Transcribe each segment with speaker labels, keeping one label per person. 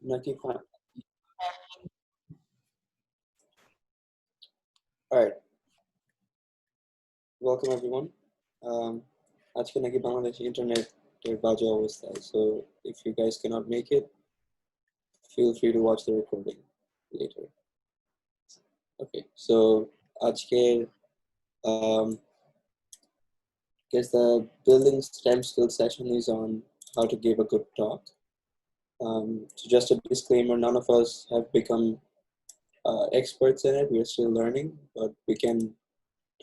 Speaker 1: Naki fine. All right, welcome everyone. আজকে নাকি বাংলাদেশে ইন্টারনেটের বাজে অবস্থায়, so if you guys cannot make it, feel free to watch the recording later. Okay, so আজকে um, guess the building STEM skill session is on how to give a good talk. So just a disclaimer, none of us have become experts in it. We are still learning, but we can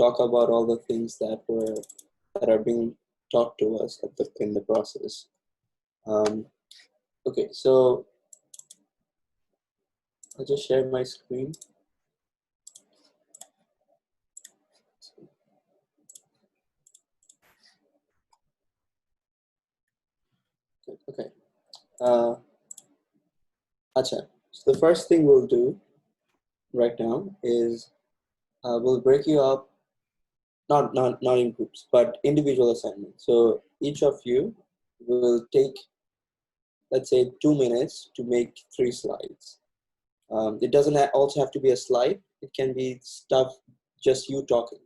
Speaker 1: talk about all the things that are being taught to us in the process. Okay, so I'll just share my screen. Okay. Acha. So the first thing we'll do right now is we'll break you up, not in groups, but individual assignments. So each of you will take, let's say, 2 minutes to make 3 slides. It doesn't also have to be a slide. It can be stuff just you talking.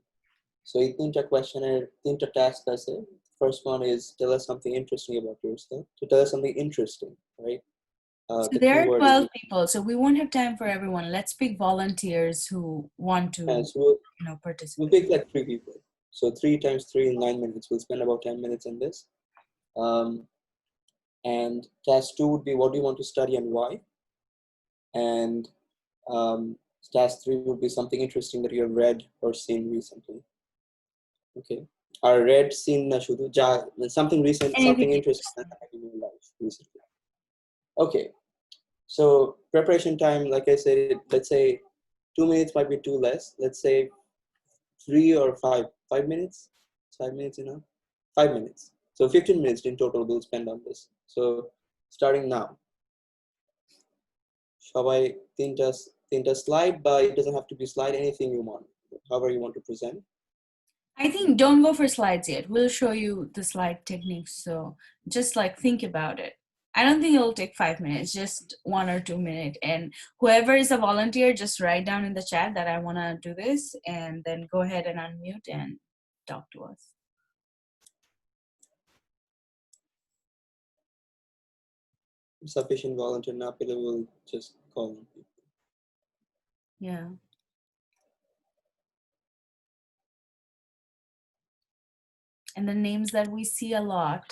Speaker 1: So এই তিনটা কোয়েশ্চেনের তিনটা task আছে. First one is tell us something interesting about yourself. So tell us something interesting, right?
Speaker 2: So
Speaker 1: The
Speaker 2: there are
Speaker 1: keyword
Speaker 2: 12
Speaker 1: is,
Speaker 2: people, so we won't have time for everyone. Let's pick volunteers who want to,
Speaker 1: so we'll
Speaker 2: participate.
Speaker 1: pick like 3 people. So 3 times 3 is 9 minutes. We'll spend about 10 minutes in this. And task 2 would be what do you want to study and why? And task 3 would be something interesting that you have read or seen recently. Okay. Or read, seen na shudu, something recent, something interesting that happened in your life recently. Okay. So preparation time, like I said, let's say 2 minutes might be too less. Let's say 3 or 5. 5 minutes? 5 minutes enough? 5 minutes. So 15 minutes in total we'll spend on this. So starting now. Shabai tinta slide, but it doesn't have to be slide, anything you want. However you want to present.
Speaker 2: I think don't go for slides yet. We'll show you the slide techniques. So just like think about it. I don't think it'll take 5 minutes, just 1 or 2 minutes. And whoever is a volunteer, just write down in the chat that I want to do this, and then go ahead and unmute and talk to us.
Speaker 1: Sufficient volunteer not will just call on people.
Speaker 2: Yeah. And the names that we see a lot,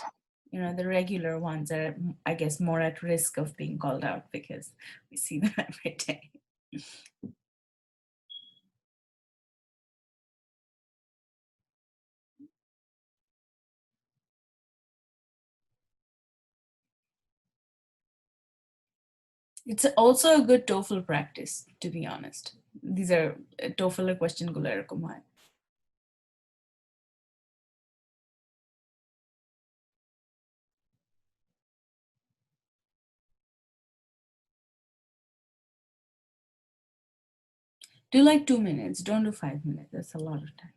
Speaker 2: the regular ones are, I guess, more at risk of being called out because we see them every day. It's also a good TOEFL practice, to be honest. These are TOEFL question gulo erokom hoy. Do like 2 minutes, don't do 5 minutes. That's a lot of time.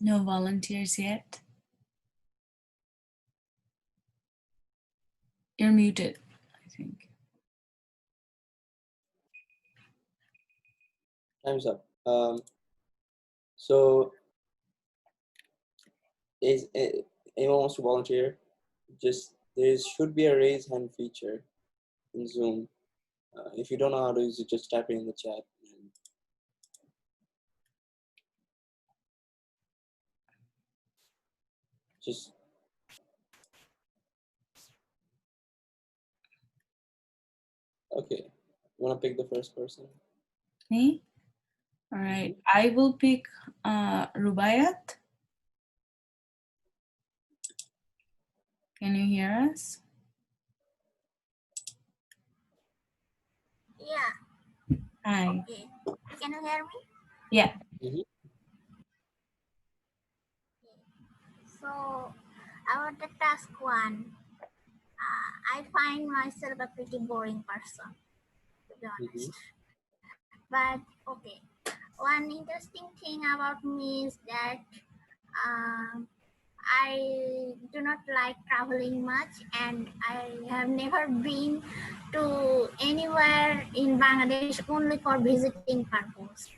Speaker 2: No volunteers yet. You're muted, I think.
Speaker 1: Time's up. So is anyone wants to volunteer? Just there should be a raise hand feature in Zoom. If you don't know how to use it, just type it in the chat. Just okay. You wanna pick the first person?
Speaker 2: Me? All right. I will pick Rubayat. Can you hear us?
Speaker 3: Yeah.
Speaker 2: Hi.
Speaker 3: Okay. Can you hear me?
Speaker 2: Yeah.
Speaker 1: Mhm.
Speaker 3: So, about the task one, I find myself a pretty boring person, to be honest. But okay, one interesting thing about me is that I do not like traveling much, and I have never been to anywhere in Bangladesh only for visiting purpose.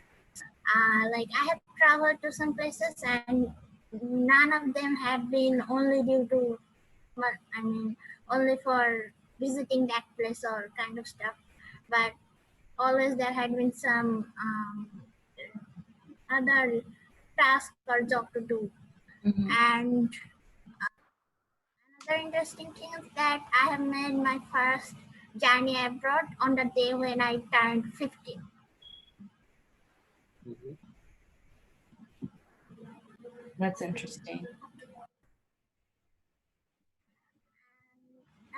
Speaker 3: Like I have traveled to some places, and none of them have been only due to, I mean, only for visiting that place or kind of stuff. But always there had been some other task or job to do.
Speaker 2: Mhm.
Speaker 3: And another interesting thing is that I have made my first journey abroad on the day when I turned 15.
Speaker 2: That's interesting.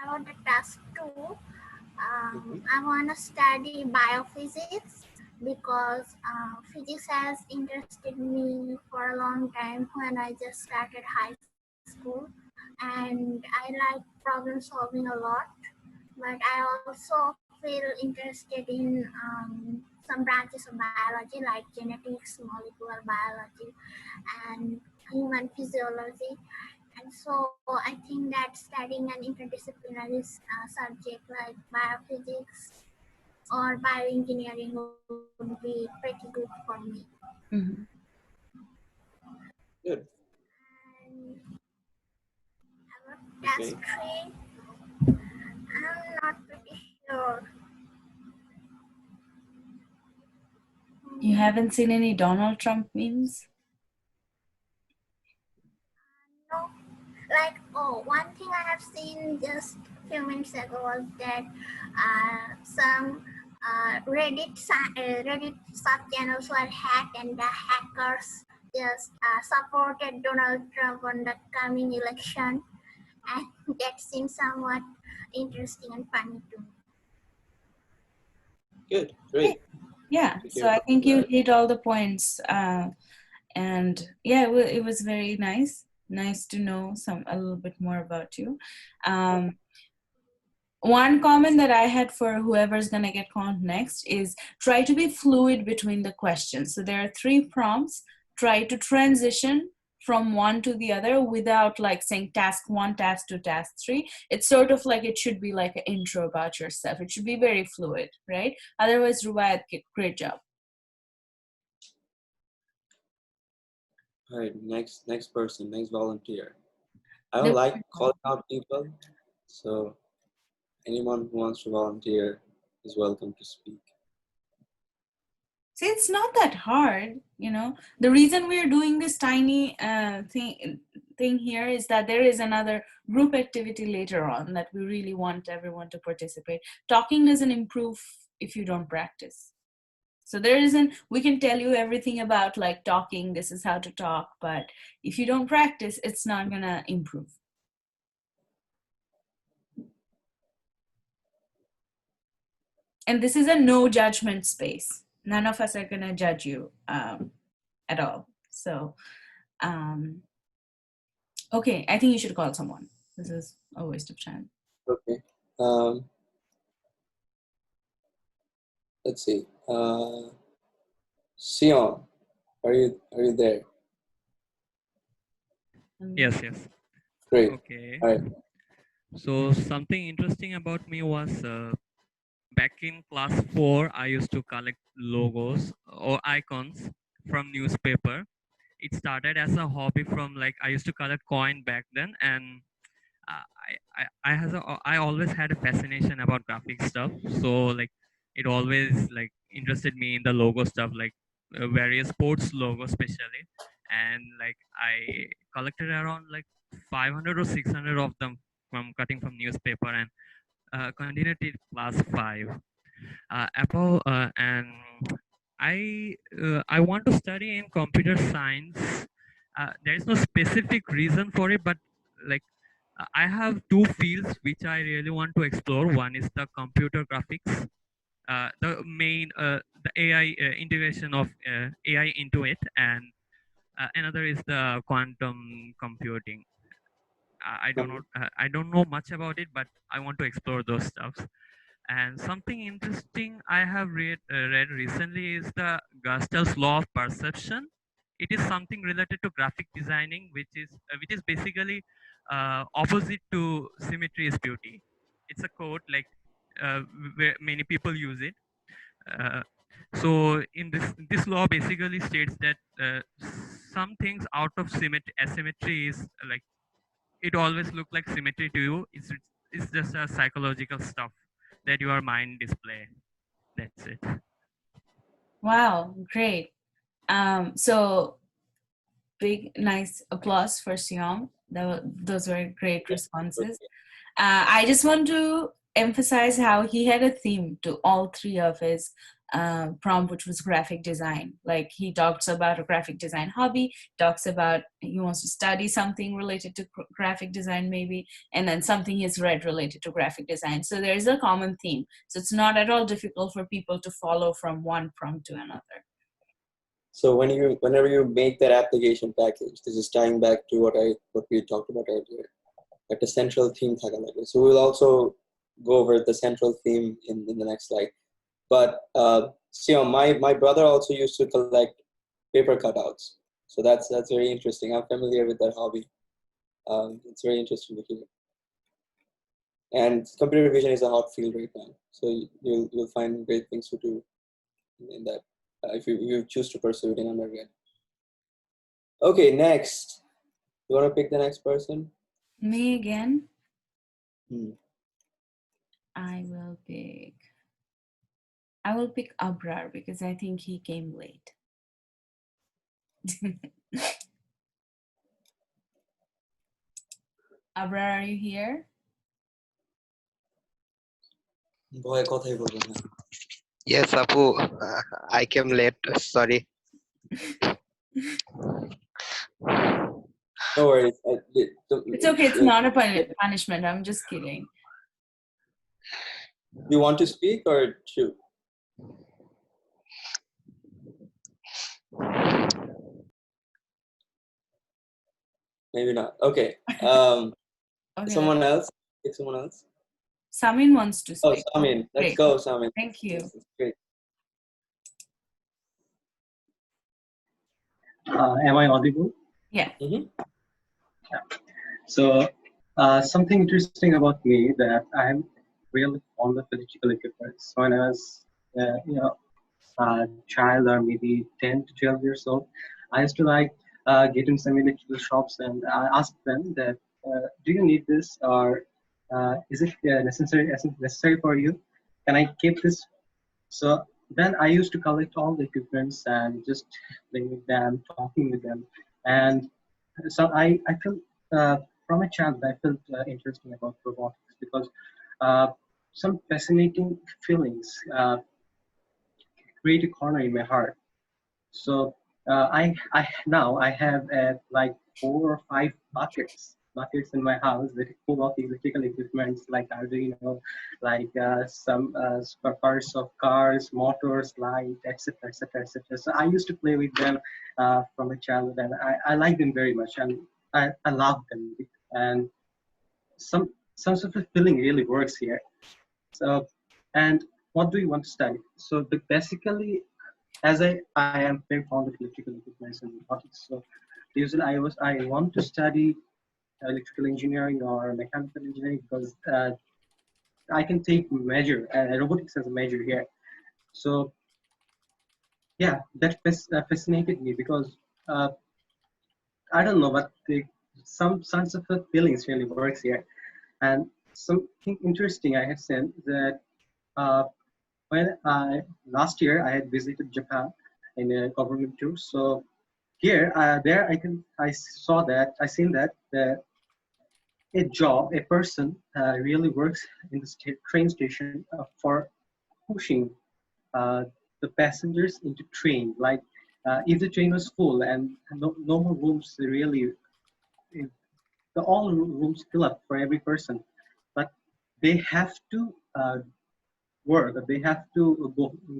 Speaker 3: About the task two, I want to study biophysics because physics has interested me for a long time when I just started high school, and I like problem solving a lot. But I also feel interested in some branches of biology like genetics, molecular biology, and human physiology. And so I think that studying an interdisciplinary subject like biophysics or bioengineering would be pretty good for me.
Speaker 2: Mhm.
Speaker 1: Good.
Speaker 3: And about task
Speaker 1: Okay.
Speaker 3: three, I'm not pretty sure.
Speaker 2: You haven't seen any Donald Trump memes?
Speaker 3: No, like, oh, one thing I have seen just a few minutes ago was that some Reddit sub channels were hacked, and the hackers just supported Donald Trump on the coming election, and that seems somewhat interesting and funny to me.
Speaker 1: Good. Great.
Speaker 2: Yeah.
Speaker 1: To
Speaker 2: So
Speaker 1: hear
Speaker 2: I
Speaker 1: about
Speaker 2: think you
Speaker 1: that.
Speaker 2: hit all the points. And yeah, it was very nice to know a little bit more about you. One comment that I had for whoever's gonna get called next is try to be fluid between the questions. So there are 3 prompts. Try to transition from one to the other without like saying task 1, task 2, task 3. It's sort of like it should be like an intro about yourself. It should be very fluid, right? Otherwise, Rubayat, great job.
Speaker 1: All right. Next person. Next volunteer. I don't
Speaker 2: There-
Speaker 1: like calling out people, so anyone who wants to volunteer is welcome to speak.
Speaker 2: See, it's not that hard, you know. The reason we're doing this tiny thing here is that there is another group activity later on that we really want everyone to participate. Talking doesn't improve if you don't practice. So there isn't, we can tell you everything about like talking, this is how to talk, but if you don't practice, it's not gonna improve. And this is a no judgment space. None of us are gonna judge you at all. So, okay, I think you should call someone. This is a waste of time.
Speaker 1: Okay. Let's see. Sion, are you there?
Speaker 4: Yes, yes.
Speaker 1: Great.
Speaker 4: Okay.
Speaker 1: All right.
Speaker 4: So something interesting about me was back in class 4, I used to collect logos or icons from newspaper. It started as a hobby from like I used to collect coin back then, and I always had a fascination about graphic stuff. So like it always like interested me in the logo stuff, like various sports logos especially, and like I collected around like 500 or 600 of them from cutting from newspaper, and continued till class 5. Apple and I want to study in computer science. There is no specific reason for it, but like I have two fields which I really want to explore. One is the computer graphics, the AI integration of AI into it, and another is the quantum computing. I don't know much about it, but I want to explore those stuffs. And something interesting I have read recently is the Gustel's law of perception. It is something related to graphic designing, which is basically opposite to symmetry is beauty. It's a quote like where many people use it. Uh, so in this law basically states that some things out of asymmetry is like it always look like symmetry to you. It's just a psychological stuff that your mind display. That's it.
Speaker 2: Wow, great. So big, nice applause for Siom. Those were great responses. I just want to emphasize how he had a theme to all three of his prompt, which was graphic design. Like he talks about a graphic design hobby, talks about he wants to study something related to graphic design maybe, and then something he's read related to graphic design. So there's a common theme. So it's not at all difficult for people to follow from one prompt to another.
Speaker 1: So whenever you make that application package, this is tying back to what we talked about earlier, like a central theme থাকা লাগে. So we'll also go over the central theme in the next slide. But my brother also used to collect paper cutouts. So that's very interesting. I'm familiar with that hobby. It's very interesting to hear. And computer vision is a hot field right now. So you'll find great things to do in that if you choose to pursue it in undergrad. Okay, next. You want to pick the next person?
Speaker 2: Me again?
Speaker 1: Hmm.
Speaker 2: I will pick Abrar because I think he came late. Abrar, are you here?
Speaker 5: Yes, Apu, I came late. Sorry.
Speaker 1: No worries.
Speaker 2: It's okay. It's not a punishment. I'm just kidding.
Speaker 1: You want to speak or shoot? Maybe not. Okay.
Speaker 2: Okay.
Speaker 1: Someone else? Pick someone else.
Speaker 2: Samin wants to speak.
Speaker 1: Oh, Samin. Let's
Speaker 2: Great.
Speaker 1: go, Samin.
Speaker 2: Thank you.
Speaker 1: This is great.
Speaker 6: Am I audible?
Speaker 2: Yeah.
Speaker 1: Mm-hmm.
Speaker 6: So something interesting about me that I'm really fond of electrical equipment. So when I was, a child or maybe 10 to 12 years old, I used to like get in some electrical shops and I asked them that, do you need this or is it necessary for you? Can I keep this? So then I used to collect all the equipments and just playing with them, talking with them. And so I felt from a child I felt interesting about robotics because some fascinating feelings create a corner in my heart. So I have like 4 or 5 buckets in my house that are full of electrical equipments like Arduino, like some spare parts of cars, motors, light, etc., etc., etc. So I used to play with them from a childhood, and I like them very much, and I love them, and some sort of feeling really works here. So, and what do you want to study? So basically, as I am very fond of electrical equipment and robotics, so Usually I want to study electrical engineering or mechanical engineering because I can take major robotics as a major here. So yeah, that fascinated me because I don't know, but some sense of feelings really works here. And something interesting I have seen that uh, when last year I had visited Japan in a government tour. So here, there I saw that I seen that a person really works in the train station for pushing uh, the passengers into train. Like if the train was full and no more rooms really, if all rooms fill up for every person, but they have to work. They have to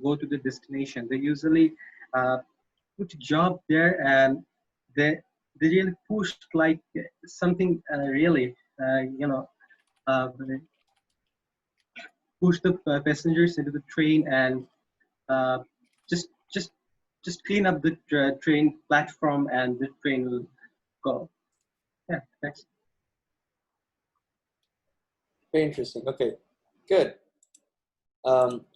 Speaker 6: go to the destination. They usually put a job there, and they really pushed like something really uh, push the passengers into the train and uh, just just just clean up the train platform and the train will go. Yeah, thanks.
Speaker 1: Very interesting. Okay, good.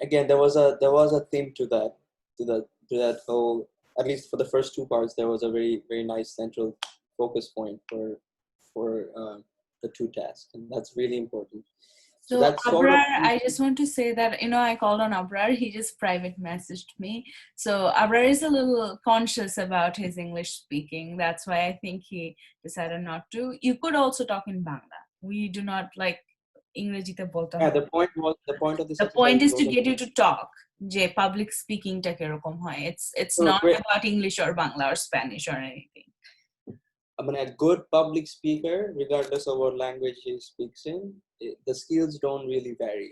Speaker 1: Again, there was a theme to that, to that whole. At least for the first two parts, there was a very nice central focus point for the two tasks, and that's really important. So
Speaker 2: So
Speaker 1: that's sort of.
Speaker 2: Abrar, I just want to say that, I called on Abrar, he just private messaged me. So Abrar is a little conscious about his English speaking. That's why I think he decided not to. You could also talk in Bangla. We do not like ইংরেজিতে বলতে
Speaker 1: Yeah,
Speaker 2: হবে.
Speaker 1: the point of this
Speaker 2: The
Speaker 1: exercise
Speaker 2: point is to
Speaker 1: also
Speaker 2: get you to talk. যে public speaking টা কিরকম হয়. It's
Speaker 1: so
Speaker 2: not
Speaker 1: great.
Speaker 2: about English or Bangla or Spanish or anything.
Speaker 1: I mean, a good public speaker, regardless of what language he speaks in, the skills don't really vary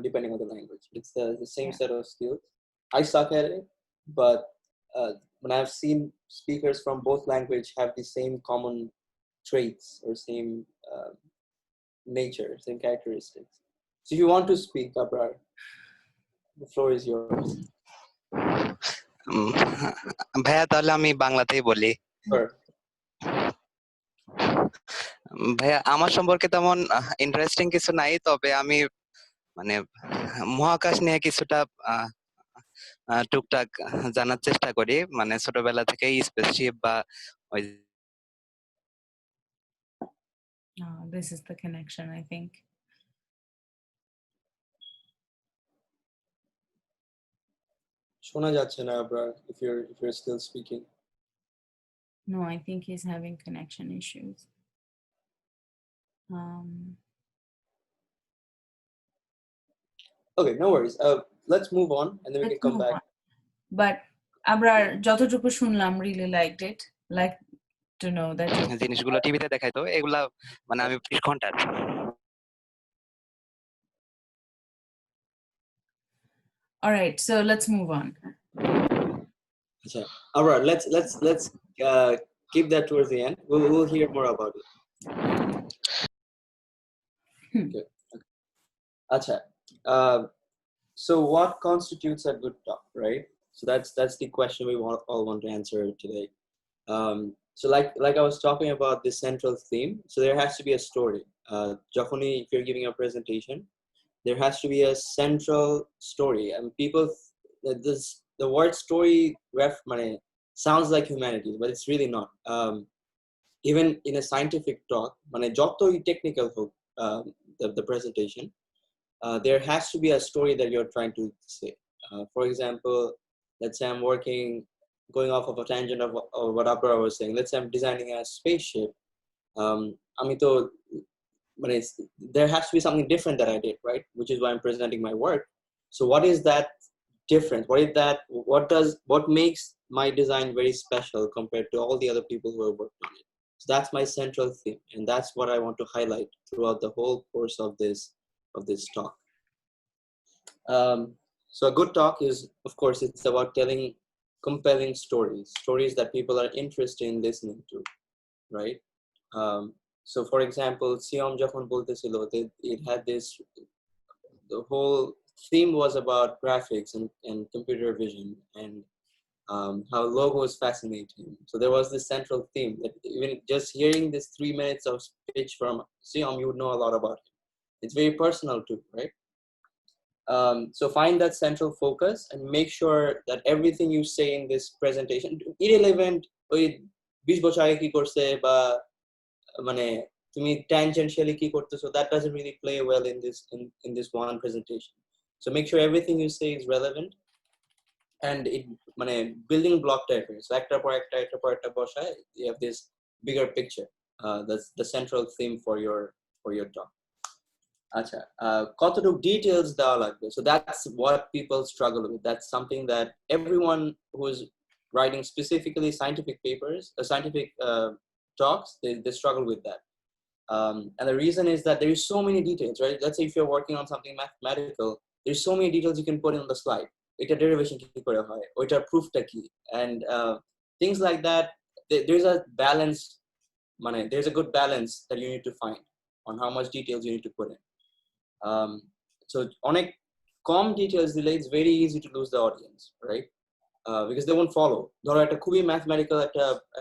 Speaker 1: depending on the language. It's the same
Speaker 2: Yeah.
Speaker 1: set of skills. I suck at it, but when I've seen speakers from both language have the same common traits or same nature, same characteristics. So if you want to speak, Abrar, the floor is yours.
Speaker 5: ভাইয়া তাহলে আমি বাংলাতেই বলি।
Speaker 1: Sure.
Speaker 5: ভাইয়া আমার সম্পর্কে তেমন interesting কিছু নাই, তবে আমি মানে মহাকাশ নিয়ে কিছুটা টুকটাক জানার চেষ্টা করি, মানে ছোটবেলা থেকেই স্পেসশিপ বা ওই
Speaker 2: Oh, this is the connection, I think.
Speaker 1: শোনা যাচ্ছে না, Abrar, if you're still speaking.
Speaker 2: No, I think he's having connection issues.
Speaker 1: Okay, no worries. Let's move on and then we can
Speaker 2: Let's
Speaker 1: come
Speaker 2: move
Speaker 1: back.
Speaker 2: on. But Abrar, যতটুকু শুনলাম, really liked it. Like to know that
Speaker 5: জিনিসগুলো টিভিতে দেখাইতো, এগুলা মানে আমি 20 ঘন্টা।
Speaker 2: All right, so let's move on.
Speaker 1: All right, let's keep that towards the end. We'll hear more about it. Okay. Acha. So what constitutes a good talk, right? So that's the question we all want to answer today. So like I was talking about this central theme, so there has to be a story. Jokhoni, if you're giving a presentation, there has to be a central story. And people, the word story sounds like humanities, but it's really not. Even in a scientific talk, jotoi technical hook, the presentation, there has to be a story that you're trying to say. For example, let's say I'm going off of a tangent of what Abrar was saying. Let's say I'm designing a spaceship. There has to be something different that I did, right? Which is why I'm presenting my work. So what is that difference? What makes my design very special compared to all the other people who have worked on it? So that's my central theme, and that's what I want to highlight throughout the whole course of this talk. So a good talk is, of course, it's about telling compelling stories that people are interested in listening to, right? So for example, Siom jokhon boltechilo, it had this, the whole theme was about graphics and computer vision, and how logos fascinate him. So there was this central theme that even just hearing this 3 minutes of speech from Siom, you would know a lot about him. It's very personal too, right? So find that central focus and make sure that everything you say in this presentation, irrelevant, ওই 20 বছর আগে কি করছে বা মানে তুমি tangentially কি করতেছো, that doesn't really play well in this one presentation. So make sure everything you say is relevant and it মানে building block type. So একটা পর একটা বসায় you have this bigger picture. That's the central theme for your talk. আচ্ছা, কতটুকু details দেওয়া লাগবে, so that's what people struggle with. That's something that everyone who is writing specifically scientific papers, scientific talks, they struggle with that. And the reason is that there is so many details, right? Let's say if you're working on something mathematical, there's so many details you can put in on the slide. It's derivation ki kore hoy, oitar proof ta ki, and things like that. There's a balance, there's a good balance that you need to find on how much details you need to put in. So অনেক কম details দিলে it's very easy to lose the audience, right? Because they won't follow. ধরো একটা খুবই mathematical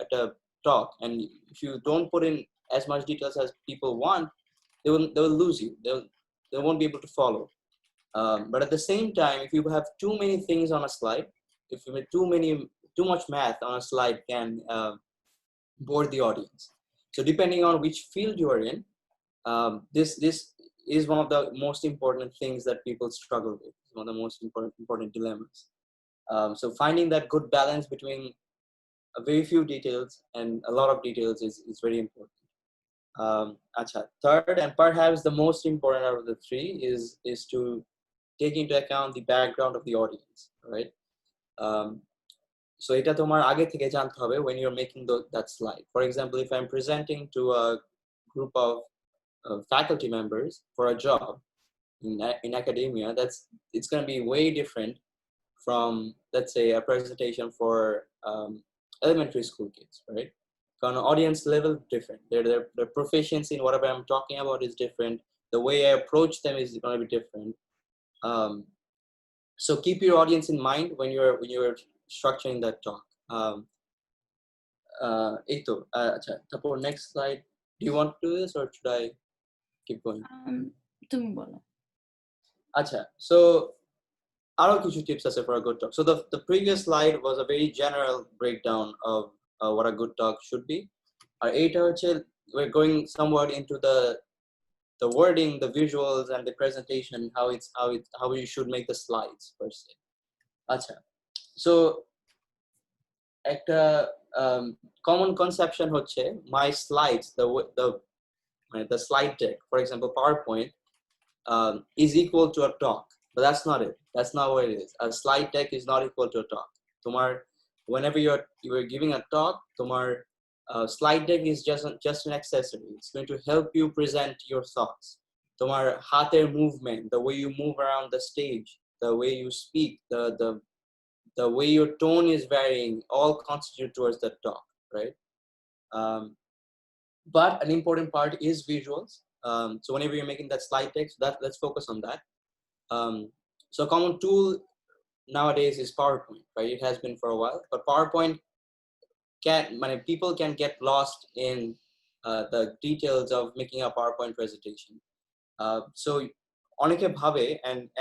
Speaker 1: একটা talk, and if you don't put in as much details as people want, they will lose you. They won't be able to follow. But at the same time, if you have too many things on a slide, if you have too much math on a slide, can bore the audience. So depending on which field you are in, this is one of the most important things that people struggle with. It's one of the most important dilemmas. So finding that good balance between a very few details and a lot of details is very important. Third, and perhaps the most important out of the three, is to take into account the background of the audience, right? So এটা তোমার আগে থেকে জানতে হবে when you're making that slide. For example, if I'm presenting to a group of faculty members for a job in academia, it's going to be way different from, let's say, a presentation for elementary school kids, right? Kind of audience level different. Their proficiency in whatever I'm talking about is different. The way I approach them is going to be different. So keep your audience in mind when you're structuring that talk. Next slide. Do you want to do this or should I keep going?
Speaker 2: তুমি বলো।
Speaker 1: So আরো কিছু tips আছে for a good talk. So the previous slide was a very general breakdown of what a good talk should be. We're going somewhat into the wording, the visuals, and the presentation, how you should make the slides per se. So একটা common conception হচ্ছে my slides, the slide deck, for example PowerPoint, is equal to a talk, but that's not it. That's not what it is. A slide deck is not equal to a talk. Whenever you're giving a talk, slide deck is just an accessory. It's going to help you present your thoughts. Tomar hater movement, the way you move around the stage, the way you speak, the way your tone is varying, all constitute towards that talk, right? But an important part is visuals. So whenever you're making that slide deck, let's focus on that. So a common tool nowadays is PowerPoint, right? It has been for a while, but PowerPoint people can get lost in the details of making a PowerPoint presentation. So অনেকে ভাবে,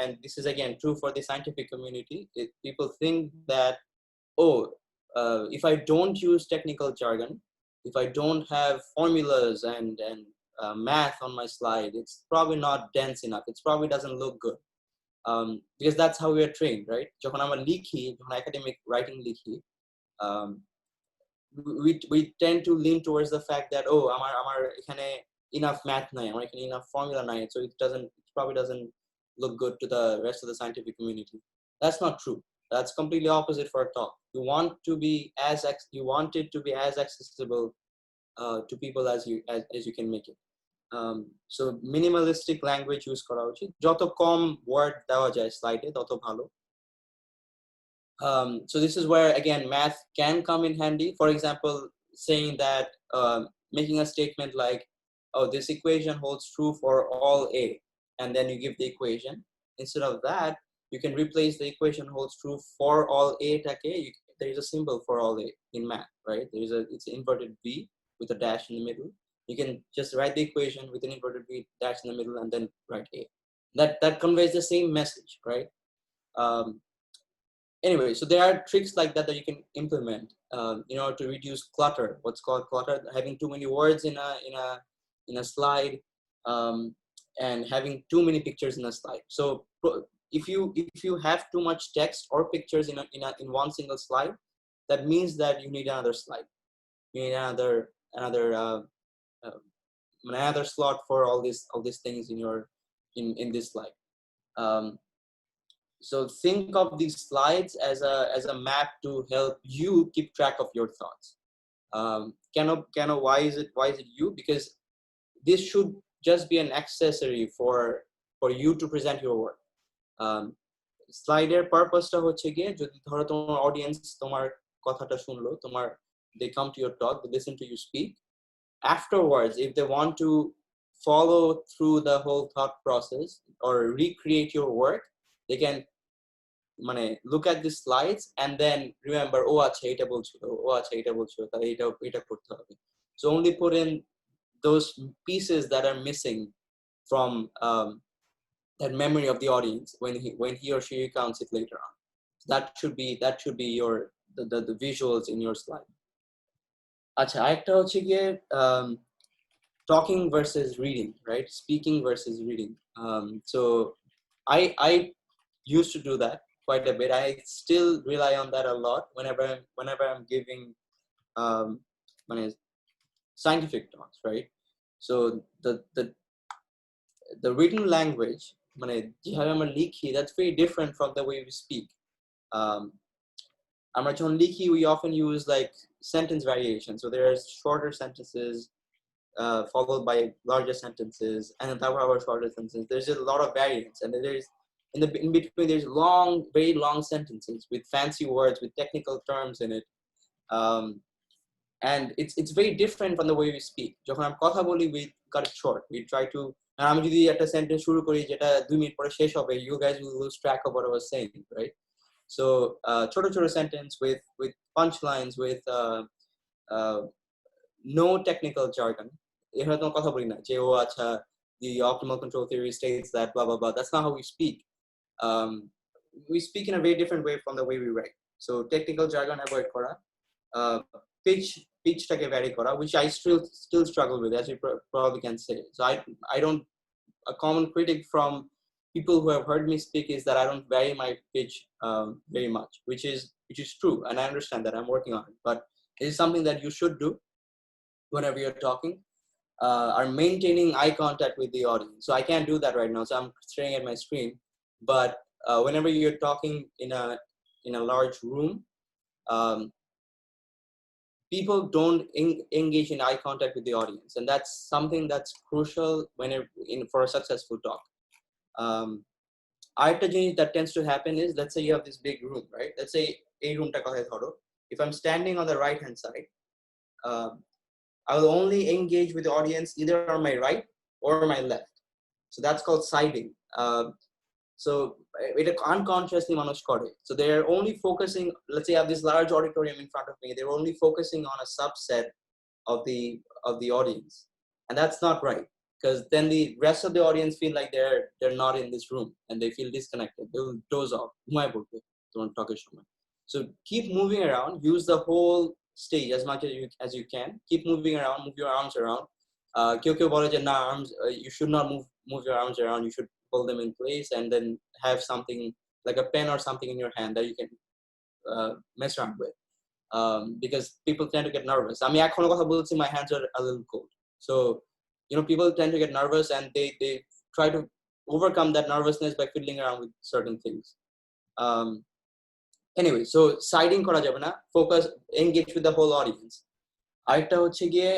Speaker 1: and this is again true for the scientific community, people think that if I don't use technical jargon, if I don't have formulas and math on my slide, it's probably not dense enough. It probably doesn't look good. Because that's how we are trained, right? যখন আমরা লিখি, যখন academic writing লিখি, we tend to lean towards the fact that আমার এখানে enough math নাই, আমার এখানে enough formula নাই, so it probably doesn't look good to the rest of the scientific community. That's not true. That's completely opposite for a talk. You want it to be as accessible to people as you can make it. So minimalistic language use করা উচিত, যত কম word দেওয়া যায় slide তত ভালো. So this is where again math can come in handy. For example, saying that making a statement like, this equation holds true for all A, and then you give the equation. Instead of that, you can replace the equation holds true for all A take. there is a symbol for all A in math, right? It's an inverted V with a dash in the middle. You can just write the equation with an inverted V dash in the middle and then write A. That conveys the same message, right? Anyway, so there are tricks like that that you can implement in order to reduce clutter. What's called clutter, having too many words in a slide, and having too many pictures in a slide. So if you have too much text or pictures in one single slide, that means that you need another slide. You need another slot for all these things in this slide. So think of these slides as a map to help you keep track of your thoughts. Why is it you? Because this should just be an accessory for you to present your work. Slider purpose টা হচ্ছে গিয়ে যদি ধরো তোমার audience তোমার কথাটা শুনলো, they come to your talk, they listen to you speak. Afterwards, if they want to follow through the whole thought process or recreate your work, they can look at the slides and then remember, oh acha eta bolchilo tale eta korte hobe. So only put in those pieces that are missing from that memory of the audience when he or she recounts it later on. So that should be your the visuals in your slide. Acha arekta hocche giye talking versus reading, right? Speaking versus reading. So I used to do that quite a bit. I still rely on that a lot whenever I'm giving scientific talks, right? So the written language, that's very different from the way we speak. We often use like sentence variation. So there's shorter sentences followed by larger sentences, and then shorter sentences. There's a lot of variance, and there's in between there's very long sentences with fancy words, with technical terms in it, and it's very different from the way we speak. যখন আমরা কথা বলি, we cut it short. We try to, and আমি যদি একটা sentence শুরু করি যেটা 2 মিনিট পরে শেষ হবে, you guys will lose track of what I was saying, right? So ছোট sentence with punchlines, with no technical jargon. এখানে তো কথা বলি না যে ও আচ্ছা the optimal control theory states that blah blah blah. That's not how we speak. We speak in a very different way from the way we write. So technical jargon avoid kora, pitch take vary kora, which I still struggle with, as you probably can say. So I don't, a common critic from people who have heard me speak is that I don't vary my pitch very much, which is true, and I understand that. I'm working on it, but it is something that you should do whenever you're talking. Are maintaining eye contact with the audience. So I can't do that right now, so I'm staring at my screen. But whenever you're talking in a large room, people don't engage in eye contact with the audience, and that's something that's crucial for a successful talk. Arekta jinis that tends to happen is, let's say you have this big room, right? Let's say a room ta kothay dhoro, if I'm standing on the right hand side, I will only engage with the audience either on my right or my left. So that's called siding. So it unconsciously manush kore. So they're only focusing, let's say I have this large auditorium in front of me, they're only focusing on a subset of the audience. And that's not right, because then the rest of the audience feel like they're not in this room and they feel disconnected. They'll doze off. So keep moving around, use the whole stage as much as you can. Keep moving around, move your arms around. Arms, you should not move your arms around. You should hold them in place and then have something like a pen or something in your hand that you can mess around with, because people tend to get nervous. I mean, my hands are a little cold, so people tend to get nervous, and they try to overcome that nervousness by fiddling around with certain things. Anyway, so siding kora jabe na, focus, engage with the whole audience. Arekta hocche giye,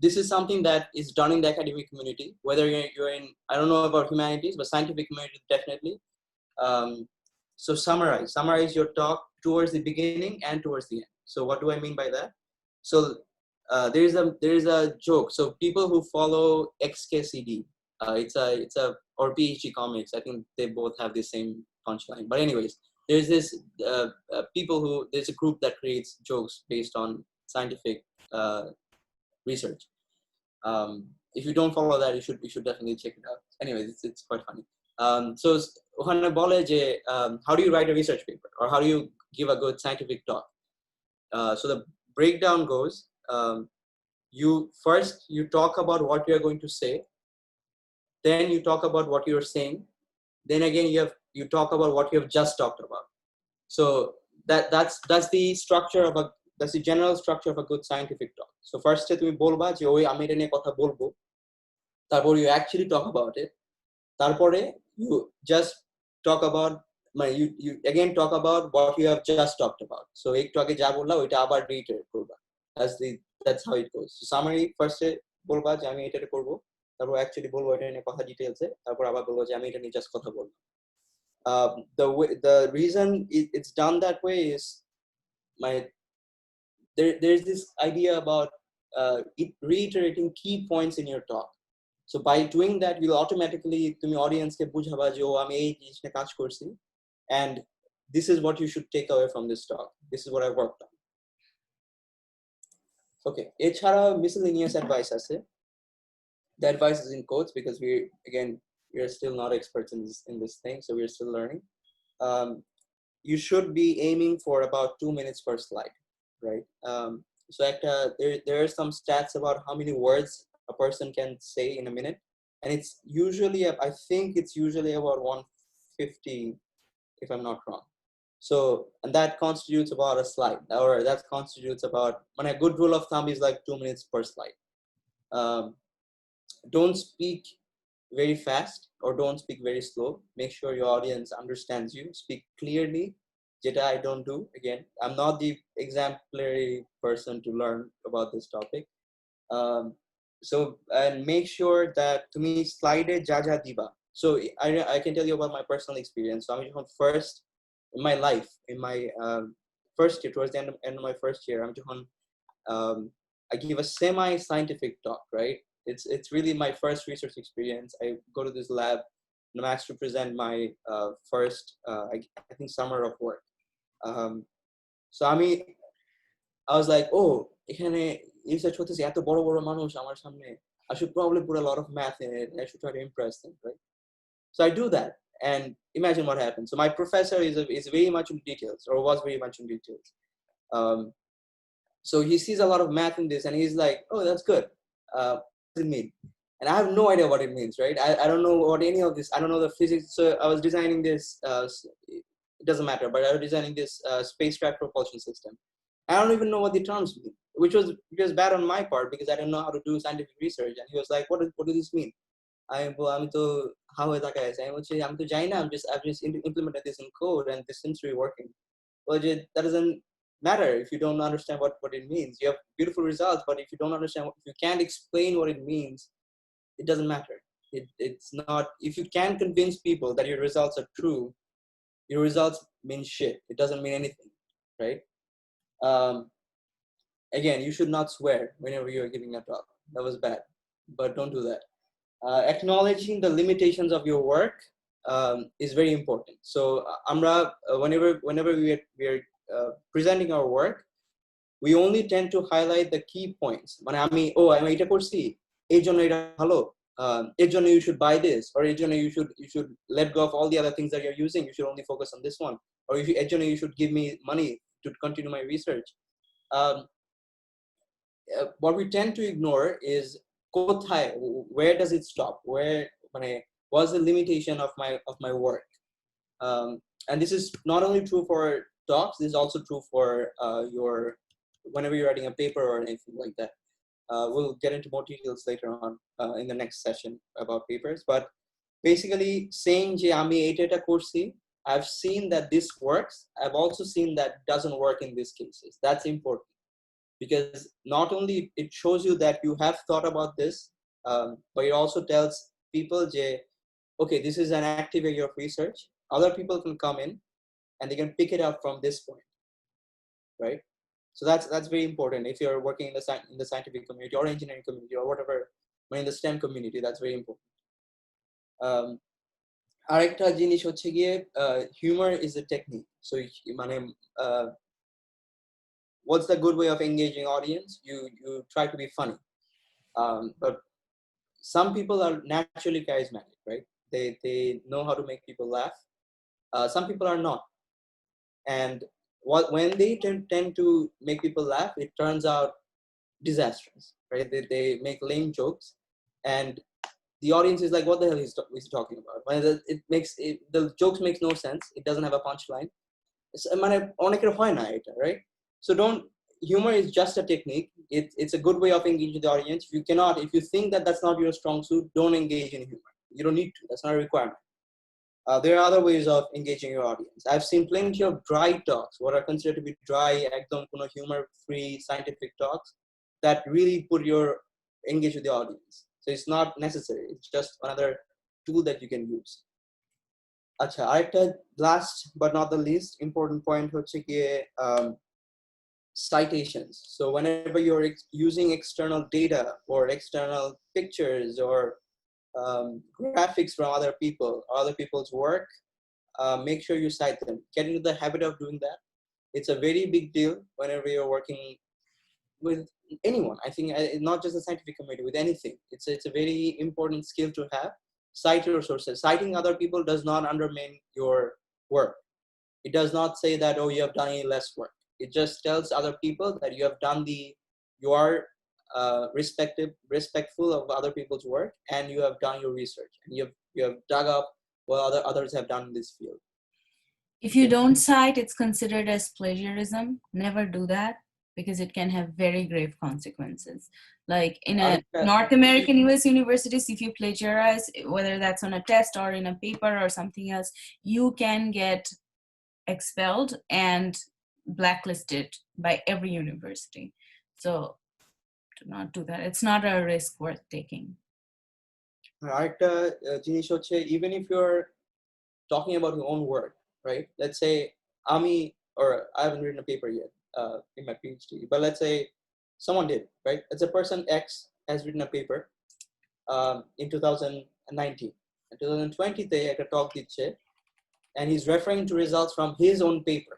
Speaker 1: this is something that is done in the academic community, whether you're in, I don't know about humanities, but scientific community definitely. So summarize your talk towards the beginning and towards the end. So what do I mean by that? So there is a joke. So people who follow XKCD, it's a or PhD comics, I think they both have the same punchline. But anyways, there's this people who, there's a group that creates jokes based on scientific research. If you don't follow that, you should definitely check it out. Anyway, it's quite funny. So ওখানে বলে যে how do you write a research paper, or how do you give a good scientific talk? So the breakdown goes, you talk about what you are going to say, then you talk about what you're saying, then again you talk about what you have just talked about. So that's the structure of that's the general structure of a good scientific talk. So first তুমি বলবা যে ওই আমি এটা নিয়ে কথা বলবো, তারপর you actually talk about it, তারপরে you just talk about you again talk about what you have just talked about. So একটু আগে যা বললা ওইটা আবার reiterate করবা. That's how it goes. So summary first বলবা যে আমি এটা করব, তারপর actually বলবো এটা নিয়ে কথা ডিটেইলসে, তারপর আবার বলবো যে আমি এটা নিয়ে জাস্ট কথা বলবো. The reason it's done that way is there's this idea about reiterating key points in your talk. So by doing that, you'll automatically তুমি audience কে বুঝাবা যে ও আমি এই জিনিসটা কাজ করছি, and this is what you should take away from this talk. This is what I worked on. Okay, এছাড়া miscellaneous advice আছে. The advice is in quotes because we are still not experts in this thing, so we're still learning. You should be aiming for about 2 minutes per slide, right? So there are some stats about how many words a person can say in a minute, and it's usually I think it's usually about 150 if I'm not wrong. So, and that constitutes about a slide, or that constitutes about, when a good rule of thumb is like 2 minutes per slide. Don't speak very fast or don't speak very slow. Make sure your audience understands you. Speak clearly. Jeta I don't do. Again, I'm not the exemplary person to learn about this topic. So, and make sure that to me slide jaja diba. So I can tell you about my personal experience. So I'm first in my life, in my first year, towards the end of my first year, I give a semi-scientific talk, right? It's really my first research experience. I go to this lab and I'm asked to present my first, I think, summer of work. So I was like, oh, এখানে research হতেছে এত বড় বড় মানুষ আমার সামনে, I should probably put a lot of math in it, and I should try to impress them, right? So I do that, and imagine what happens. So my professor is very much in details, or was very much in details. So he sees a lot of math in this, and he's like, oh, that's good. What does it mean? And I have no idea what it means, right? I don't know what any of this, I don't know the physics. So I was designing this, it doesn't matter, but I was designing this spacecraft propulsion system. I don't even know what the terms mean, which was bad on my part because I didn't know how to do scientific research. And he was like, what does this mean? I'm to how is that guy? I'm to China. I've just implemented this in code, and this seems to be working. Well, that doesn't matter if you don't understand what it means. You have beautiful results, but if you don't understand, if you can't explain what it means, it doesn't matter. It's not. If you can't convince people that your results are true, your results mean shit. It doesn't mean anything, right? Again, you should not swear whenever you are giving a talk. That was bad, but don't do that. Acknowledging the limitations of your work is very important. So Amra, whenever we are presenting our work, we only tend to highlight the key points. মানে আমি এটা করছি, এই জন্য এটা ভালো, এর জন্য you should buy this, or এর জন্য you should let go of all the other things that you're using. You should only focus on this one, or এর জন্য you should give me money to continue my research. What we tend to ignore is where does it stop? Where was the limitation of my work? And this is not only true for talks, this is also true for whenever you're writing a paper or anything like that. We'll get into more details later on in the next session about papers. But basically saying je ami eta korchi, I've seen that this works. I've also seen that doesn't work in these cases. That's important. Because not only it shows you that you have thought about this, but it also tells people, okay, this is an active area of research. Other people can come in and they can pick it up from this point, right? So that's very important. If you're working in the scientific community or engineering community or whatever, in the STEM community, that's very important. আরেকটা জিনিস হচ্ছে গিয়ে humor is a technique. So মানে what's the good way of engaging audience? You try to be funny. But some people are naturally charismatic, right? They know how to make people laugh. Some people are not. And when they tend to make people laugh, it turns out disastrous, right? They make lame jokes, and the audience is like, what the hell is he talking about? The jokes makes no sense. It doesn't have a punchline. মানে অনেকের হয় না এটা, right? So humor is just a technique. It's a good way of engaging the audience. If you think that that's not your strong suit, don't engage in humor. You don't need to. That's not a requirement. There are other ways of engaging your audience. I've seen plenty of dry talks, what are considered to be dry, ekdom kono humor-free scientific talks that really engage with the audience. So it's not necessary. It's just another tool that you can use. Acha, last but not the least important point হচ্ছে গিয়ে citations. So whenever you're using external data or external pictures or graphics from other people or other people's work, make sure you cite them. Get into the habit of doing that. It's a very big deal whenever you're working with anyone. I think not just the scientific community, with anything. It's a very important skill to have. Cite your sources. Citing other people does not undermine your work. It does not say that, oh, you have done any less work. It just tells other people that you have done you are respectful of other people's work, and you have done your research, and you have dug up what others have done in this field.
Speaker 2: If you don't cite, it's considered as plagiarism. Never do that, because it can have very grave consequences. Like in a North American US universities, if you plagiarize, whether that's on a test or in a paper or something else, you can get expelled and blacklisted by every university. So do not do that. It's not a risk worth taking.
Speaker 1: আরেকটা জিনিস হচ্ছে, even if you're talking about your own work, right? Let's say I haven't written a paper yet in my PhD, but let's say someone did, right? It's a person X has written a paper in 2019. In 2020, they had a talk দিচ্ছে, and he's referring to results from his own paper,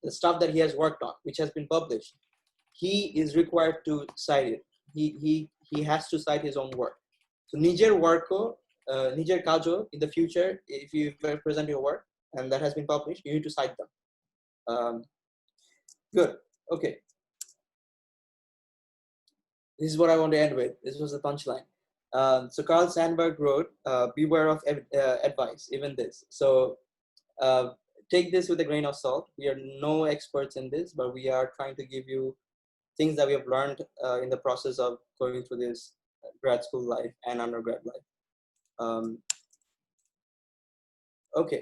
Speaker 1: the stuff that he has worked on, which has been published. He is required to cite it. He has to cite his own work. So নিজের workও নিজের কাজও in the future, if you present your work and that has been published, you need to cite them. Good. Okay. This is what I want to end with. This was the punchline. So Carl Sandburg wrote, beware of advice, even this. So take this with a grain of salt. We are no experts in this, but we are trying to give you things that we have learned in the process of going through this grad school life and undergrad life. Okay.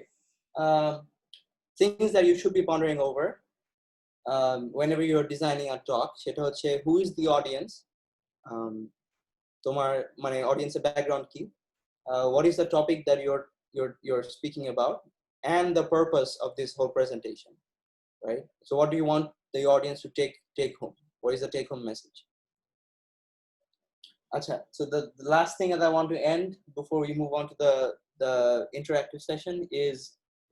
Speaker 1: Things that you should be pondering over whenever you're designing a talk, সেটা হচ্ছে, who is the audience? তোমার মানে audience background কি? What is the topic that you're speaking about, and the purpose of this whole presentation, right? So what do you want the audience to take home? What is the take-home message? Acha, so the last thing that I want to end before we move on to the interactive session is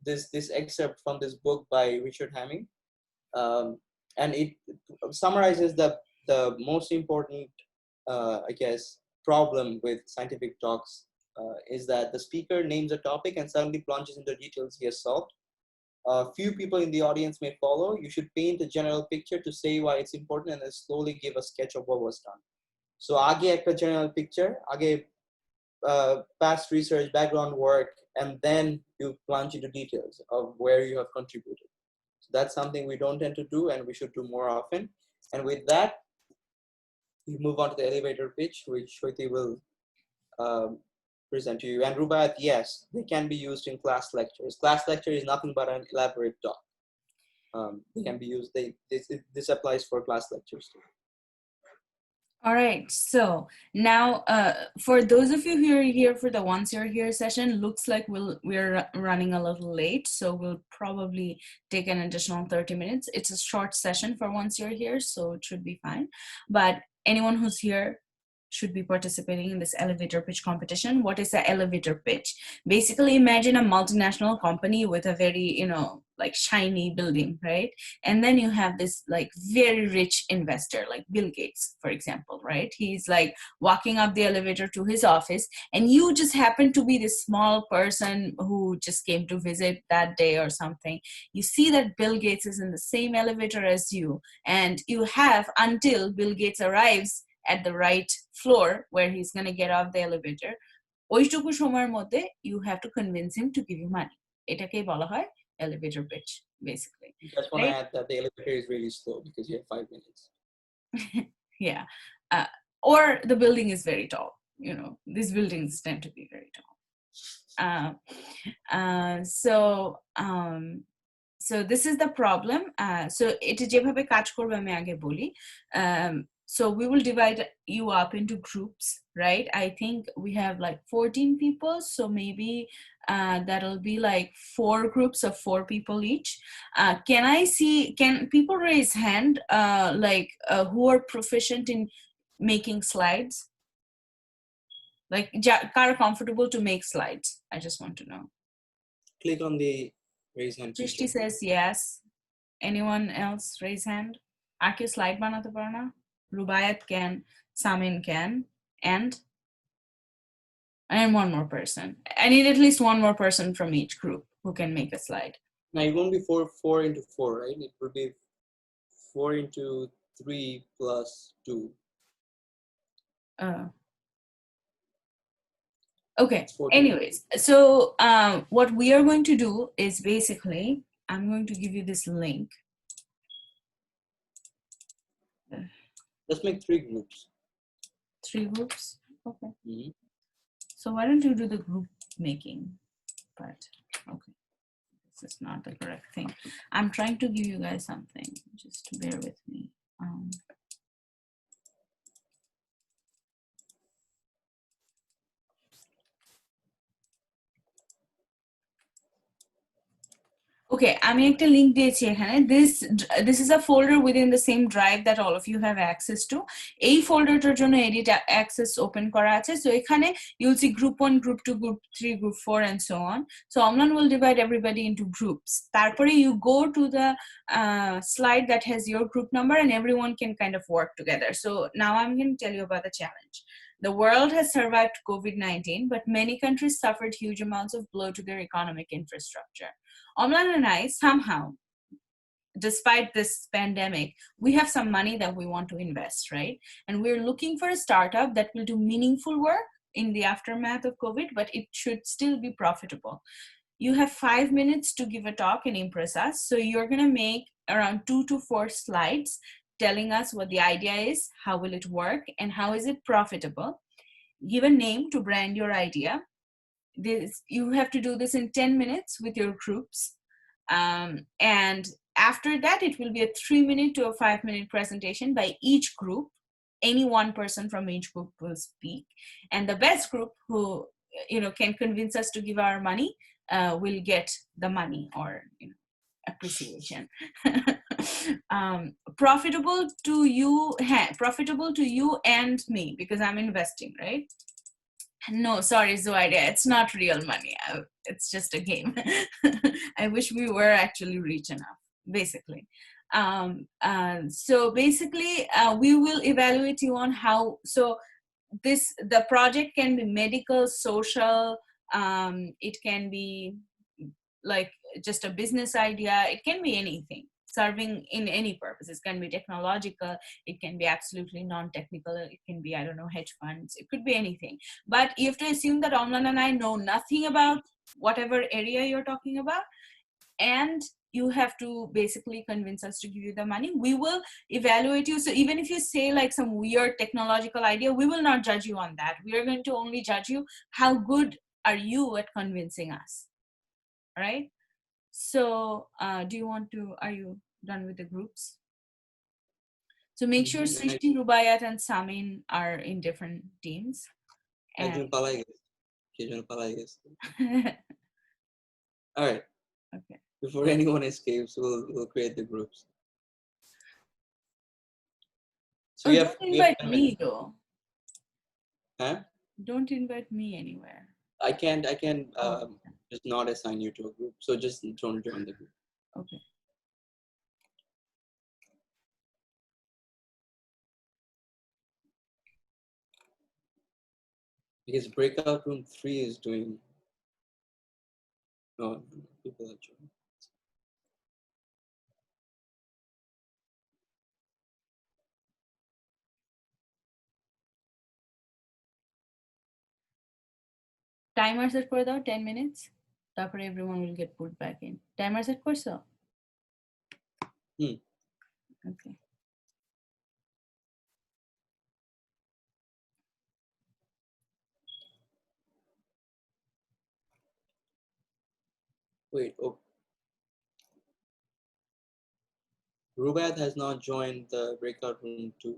Speaker 1: this excerpt from this book by Richard Hamming, and it summarizes the most important, I guess, problem with scientific talks is that the speaker names a topic and suddenly plunges into details he has solved. Few people in the audience may follow. You should paint a general picture to say why it's important, and then slowly give a sketch of what was done. So আগে একটা general picture, আগে past research, background work, and then you plunge into details of where you have contributed. So that's something we don't tend to do, and we should do more often. And with that, we move on to the elevator pitch, which Shweti will present to you. And Rubaiyat, yes, they can be used in class lectures. Class lecture is nothing but an elaborate talk. They can be used. This applies for class lectures too.
Speaker 2: All right, so now for those of you who are here for the Once You're Here session, looks like we're running a little late, so we'll probably take an additional 30 minutes. It's a short session for Once You're Here, so it should be fine. But anyone who's here, should be participating in this elevator pitch competition. What is the elevator pitch? Basically, imagine a multinational company with a very, like shiny building, right? And then you have this like very rich investor, like Bill Gates, for example, right? He's like walking up the elevator to his office, and you just happen to be this small person who just came to visit that day or something. You see that Bill Gates is in the same elevator as you, and you have until Bill Gates arrives at the right floor where he's going to get off the elevator. ওইটুকু সময়ের মধ্যে you have to convince him to give you money. এটাকেই বলা হয় elevator pitch, basically.
Speaker 1: Just want to
Speaker 2: Right?
Speaker 1: add that the elevator is really slow because you have 5 minutes.
Speaker 2: Yeah. Or the building is very tall. These buildings tend to be very tall. So this is the problem. So এটা যেভাবে কাজ করবে আমি আগে বলি. So we will divide you up into groups, right? I think we have like 14 people, so maybe that'll be like 4 groups of 4 people each. Can people raise hand who are proficient in making slides? Like, are comfortable to make slides? I just want to know.
Speaker 1: Click on the raise hand
Speaker 2: Trishti
Speaker 1: feature.
Speaker 2: says yes. Anyone else raise hand? Are you slide banate paro na? Rubayat can, Samin can, and one more person. I need at least one more person from each group who can make a slide.
Speaker 1: Now it won't be 4 into 4, right? It will be 4 into 3 plus 2.
Speaker 2: Okay.
Speaker 1: It's 14.
Speaker 2: Anyways, so what we are going to do is basically, I'm going to give you this link.
Speaker 1: Let's make 3 groups.
Speaker 2: 3 groups. Okay.
Speaker 1: Mhm.
Speaker 2: So why don't you do the group making part? Okay. This is not the correct thing. I'm trying to give you guys something. Just bear with me. Okay, আমি একটা link দিয়েছি এখানে. This is a folder within the same drive that all of you have access to. এই ফোল্ডারটার জন্য edit access open করা আছে. So এখানে you'll see group 1, group 2, group 3, group 4 and so on. So Amlan will divide everybody into groups. তারপরে you go to the slide that has your group number and everyone can kind of work together. So now I'm going to tell you about the challenge. The world has survived COVID-19, but many countries suffered huge amounts of blow to their economic infrastructure. Amlan and I, somehow, despite this pandemic, we have some money that we want to invest, right? And we're looking for a startup that will do meaningful work in the aftermath of COVID, but it should still be profitable. You have 5 minutes to give a talk and impress us. So you're going to make around 2 to 4 slides telling us what the idea is, how will it work, and how is it profitable. Give a name to brand your idea. You have to do this in 10 minutes with your groups. And after that, it will be a 3-minute to a 5-minute presentation by each group. Any one person from each group will speak. And the best group who can convince us to give our money will get the money or appreciation. Profitable to you and me, because I'm investing, right? No, sorry, Zuaida, it's not real money. It's just a game. I wish we were actually rich enough, basically. So basically, we will evaluate you on how, the project can be medical, social, it can be like just a business idea, it can be anything. Serving in any purpose. It can be technological, it can be absolutely non-technical, it can be, I don't know, hedge funds, it could be anything. But you have to assume that Amlan and I know nothing about whatever area you're talking about, and you have to basically convince us to give you the money. We will evaluate you. So even if you say like some weird technological idea, we will not judge you on that. We are going to only judge you how good are you at convincing us. All right? So are you done with the groups? So make sure Srishti, Rubayat and Samin are in different teams.
Speaker 1: All right.
Speaker 2: Okay.
Speaker 1: Before anyone escapes, we'll create the groups. So
Speaker 2: don't invite me though.
Speaker 1: Huh?
Speaker 2: Don't invite me anywhere.
Speaker 1: I can
Speaker 2: Oh,
Speaker 1: just not assign you to a group. So just don't join the group.
Speaker 2: okay.
Speaker 1: Because breakout room 3 is doing. No, people are joining.
Speaker 2: Timer set করে দাও 10 minutes. তারপরে everyone will get put back in. Timer set করছো? Okay.
Speaker 1: Wait, oh. Rubaiyat has not joined the breakout room 2.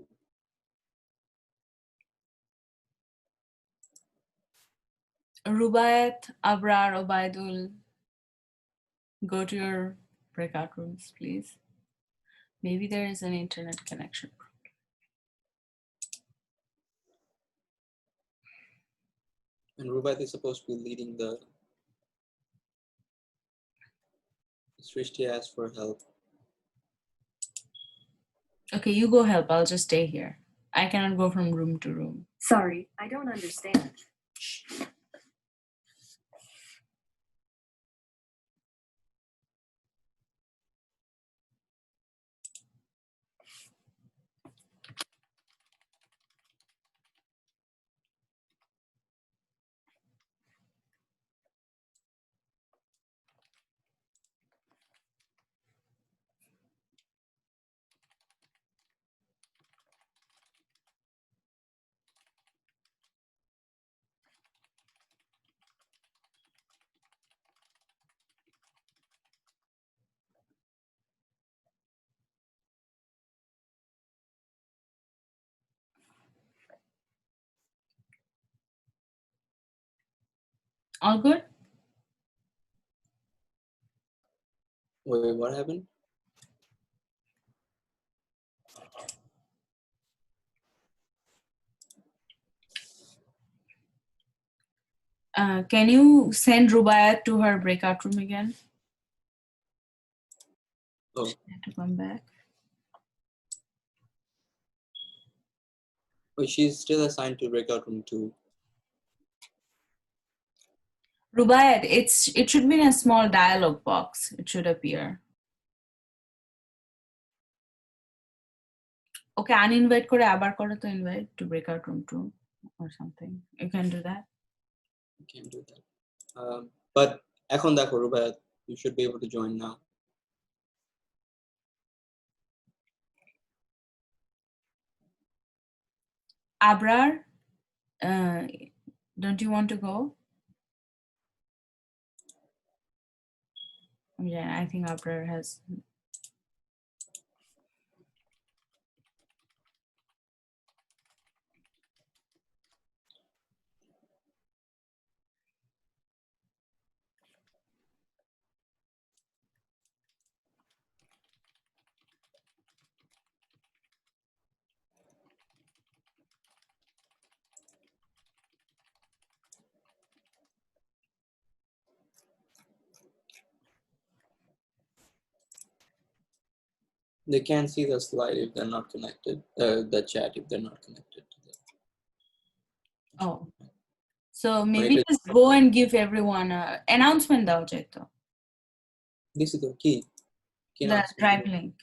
Speaker 2: Rubayat, Abrar, Obaidul, go to your breakout rooms, please. Maybe there is an internet connection.
Speaker 1: And Rubaiyat is supposed to be leading the. Srishti asked for help.
Speaker 2: Okay, you go help. I'll just stay here. I cannot go from room to room.
Speaker 7: Sorry, I don't understand.
Speaker 2: All good?
Speaker 1: Wait, what happened?
Speaker 2: Can you send Rubayat to her breakout room again?
Speaker 1: Oh.
Speaker 2: She had to come back.
Speaker 1: But she's still assigned to breakout room 2.
Speaker 2: Rubayat, it should be in a small dialog box. It should appear. Okay, uninvite করে আবার করো তো invite to breakout room 2 or something. You can do that.
Speaker 1: You can't do that. But এখন দেখো Rubaiyat, you should be able to join now.
Speaker 2: Abrar, don't you want to go? Yeah, I think Abrar has.
Speaker 1: They can't see the slide if they're not connected. The chat if they're not connected to the.
Speaker 2: Oh, so maybe just go and give everyone an announcement দাও যেত.
Speaker 1: This is the key.
Speaker 2: The drive link.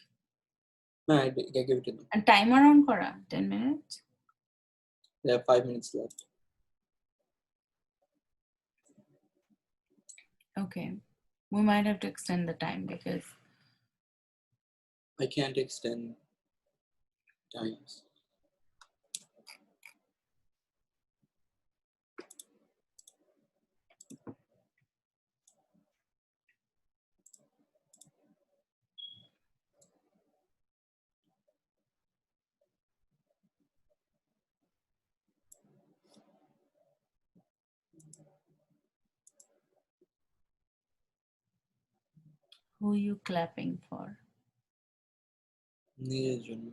Speaker 1: No, I give it to them.
Speaker 2: And timer on করা 10 minutes.
Speaker 1: They have 5 minutes left.
Speaker 2: Okay, we might have to extend the time because
Speaker 1: I can't extend times.
Speaker 2: who you clapping for?
Speaker 1: নিজের জন্য।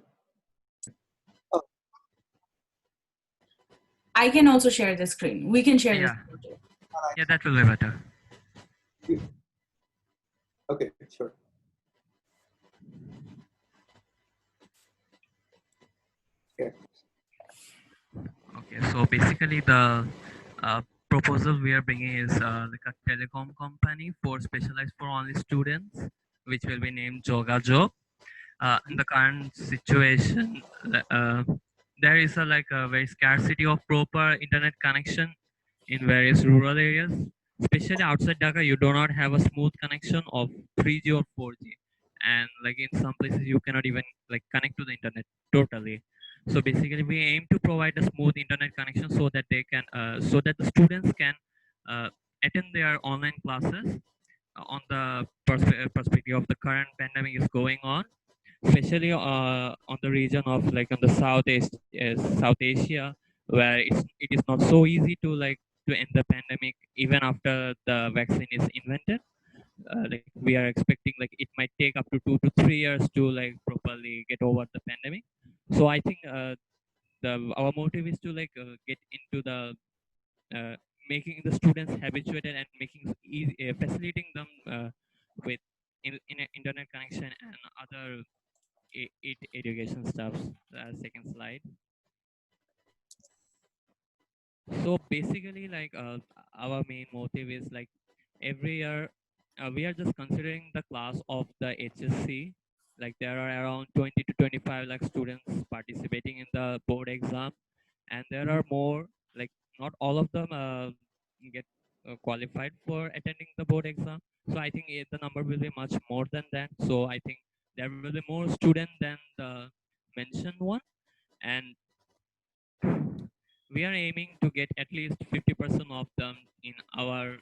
Speaker 2: I can also share the screen. We can share
Speaker 4: Yeah.
Speaker 2: the screen.
Speaker 4: Yeah, that will be better.
Speaker 1: Okay, sure. Okay.
Speaker 4: Okay, so basically the proposal we are bringing is like a telecom company for specialized for only students, which will be named Jogajog. In the current situation, there is a like a very scarcity of proper internet connection in various rural areas. Especially outside Dhaka, you do not have a smooth connection of 3G or 4G, and like in some places you cannot even like connect to the internet totally. So basically, we aim to provide a smooth internet connection so that they can, so that the students can uh, attend their online classes on the perspective of the current pandemic is going on, especially on the region of like on the South Asia, where it is not so easy to like to end the pandemic even after the vaccine is invented. Like we are expecting like it might take up to 2 to 3 years to like properly get over the pandemic. So I think the our motive is to like get into the uh, making the students habituated and making easy, facilitating them with internet connection and other education stuff. Second slide. So basically, like our main motive is like every year we are just considering the class of the HSC. Like there are around 20 to 25 lakh students participating in the board exam, and there are more. Like not all of them get qualified for attending the board exam. So I think the number will be much more than that. So I think there will be more students than the mentioned one, and we are aiming to get at least 50% of them in our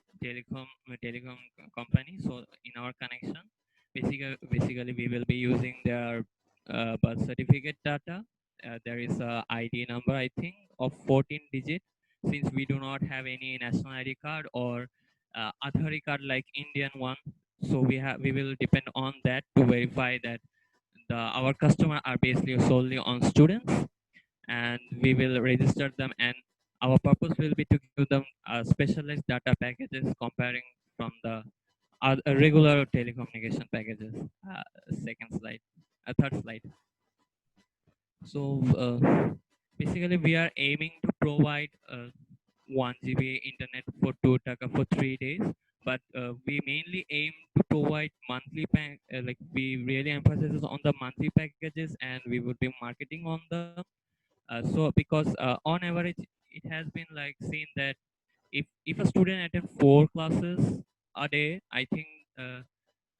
Speaker 4: company. So in our connection, basically we will be using their birth certificate data. There is a ID number, I think, of 14 digit, since we do not have any national ID card or Aadhaar card like Indian one. So we will depend on that to verify that our customer are basically solely on students, and we will register them, and our purpose will be to give them specialized data packages comparing from the regular telecommunication packages. Second slide, third slide. So basically we are aiming to provide 1 GB internet for 2 taka for 3 days, but we mainly aim to provide monthly like we really emphasize on the monthly packages, and we would be marketing on them. So because on average it has been like seen that if a student attend 4 classes a day, I think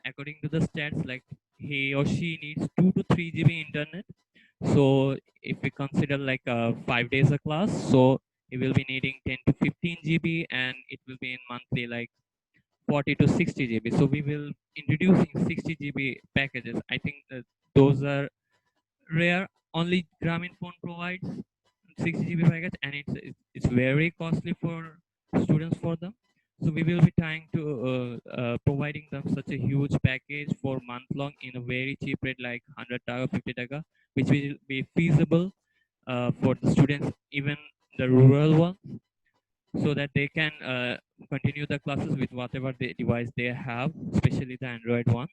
Speaker 4: according to the stats, like he or she needs 2 to 3 GB internet. So if we consider like 5 days a class, so he will be needing 10 to 15 GB, and it will be in monthly like 40 to 60 GB. So we will introducing 60 GB packages. I think that those are rare. Only Grameenphone provides 60 GB package, and it's very costly for students for them. So we will be trying to providing them such a huge package for month long in a very cheap rate, like 100 taka, 50 taka, which will be feasible for the students, even the rural ones, so that they can continue the classes with whatever the device they have, especially the Android one.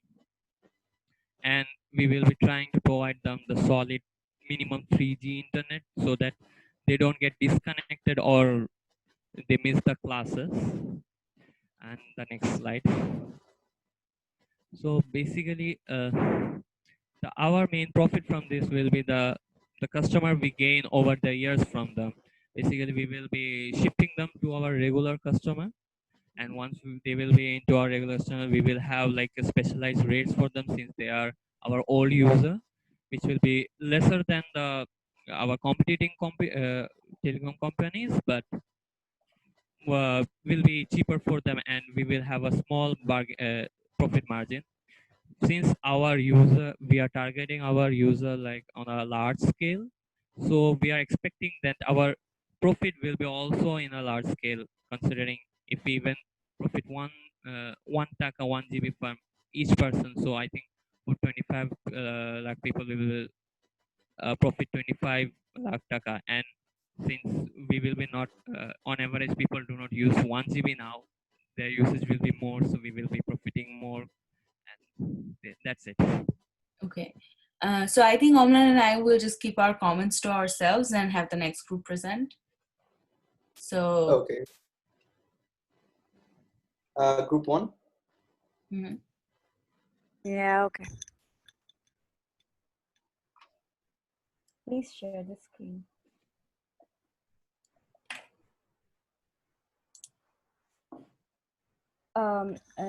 Speaker 4: And we will be trying to provide them the solid minimum 3G internet so that they don't get disconnected or they miss the classes. And the next slide. So basically our main profit from this will be the customer we gain over the years from them. Basically we will be shifting them to our regular customer, and once they will be into our regular channel, we will have like a specialized rates for them, since they are our old user, which will be lesser than the our competing telecom companies, but will be cheaper for them, and we will have a small profit margin, since our user we are targeting our user like on a large scale. So we are expecting that our profit will be also in a large scale, considering if we even profit one taka 1 GB from each person. So I think for 25 lakh people we will profit 25 lakh taka, and since we will be not, on average, people do not use 1 GB now. Their usage will be more, so we will be profiting more. And that's it.
Speaker 2: Okay. So I think Omlan and I will just keep our comments to ourselves and have the next group present. So.
Speaker 1: Okay. Group 1.
Speaker 2: Mhm.
Speaker 8: Yeah, okay. Please share the screen.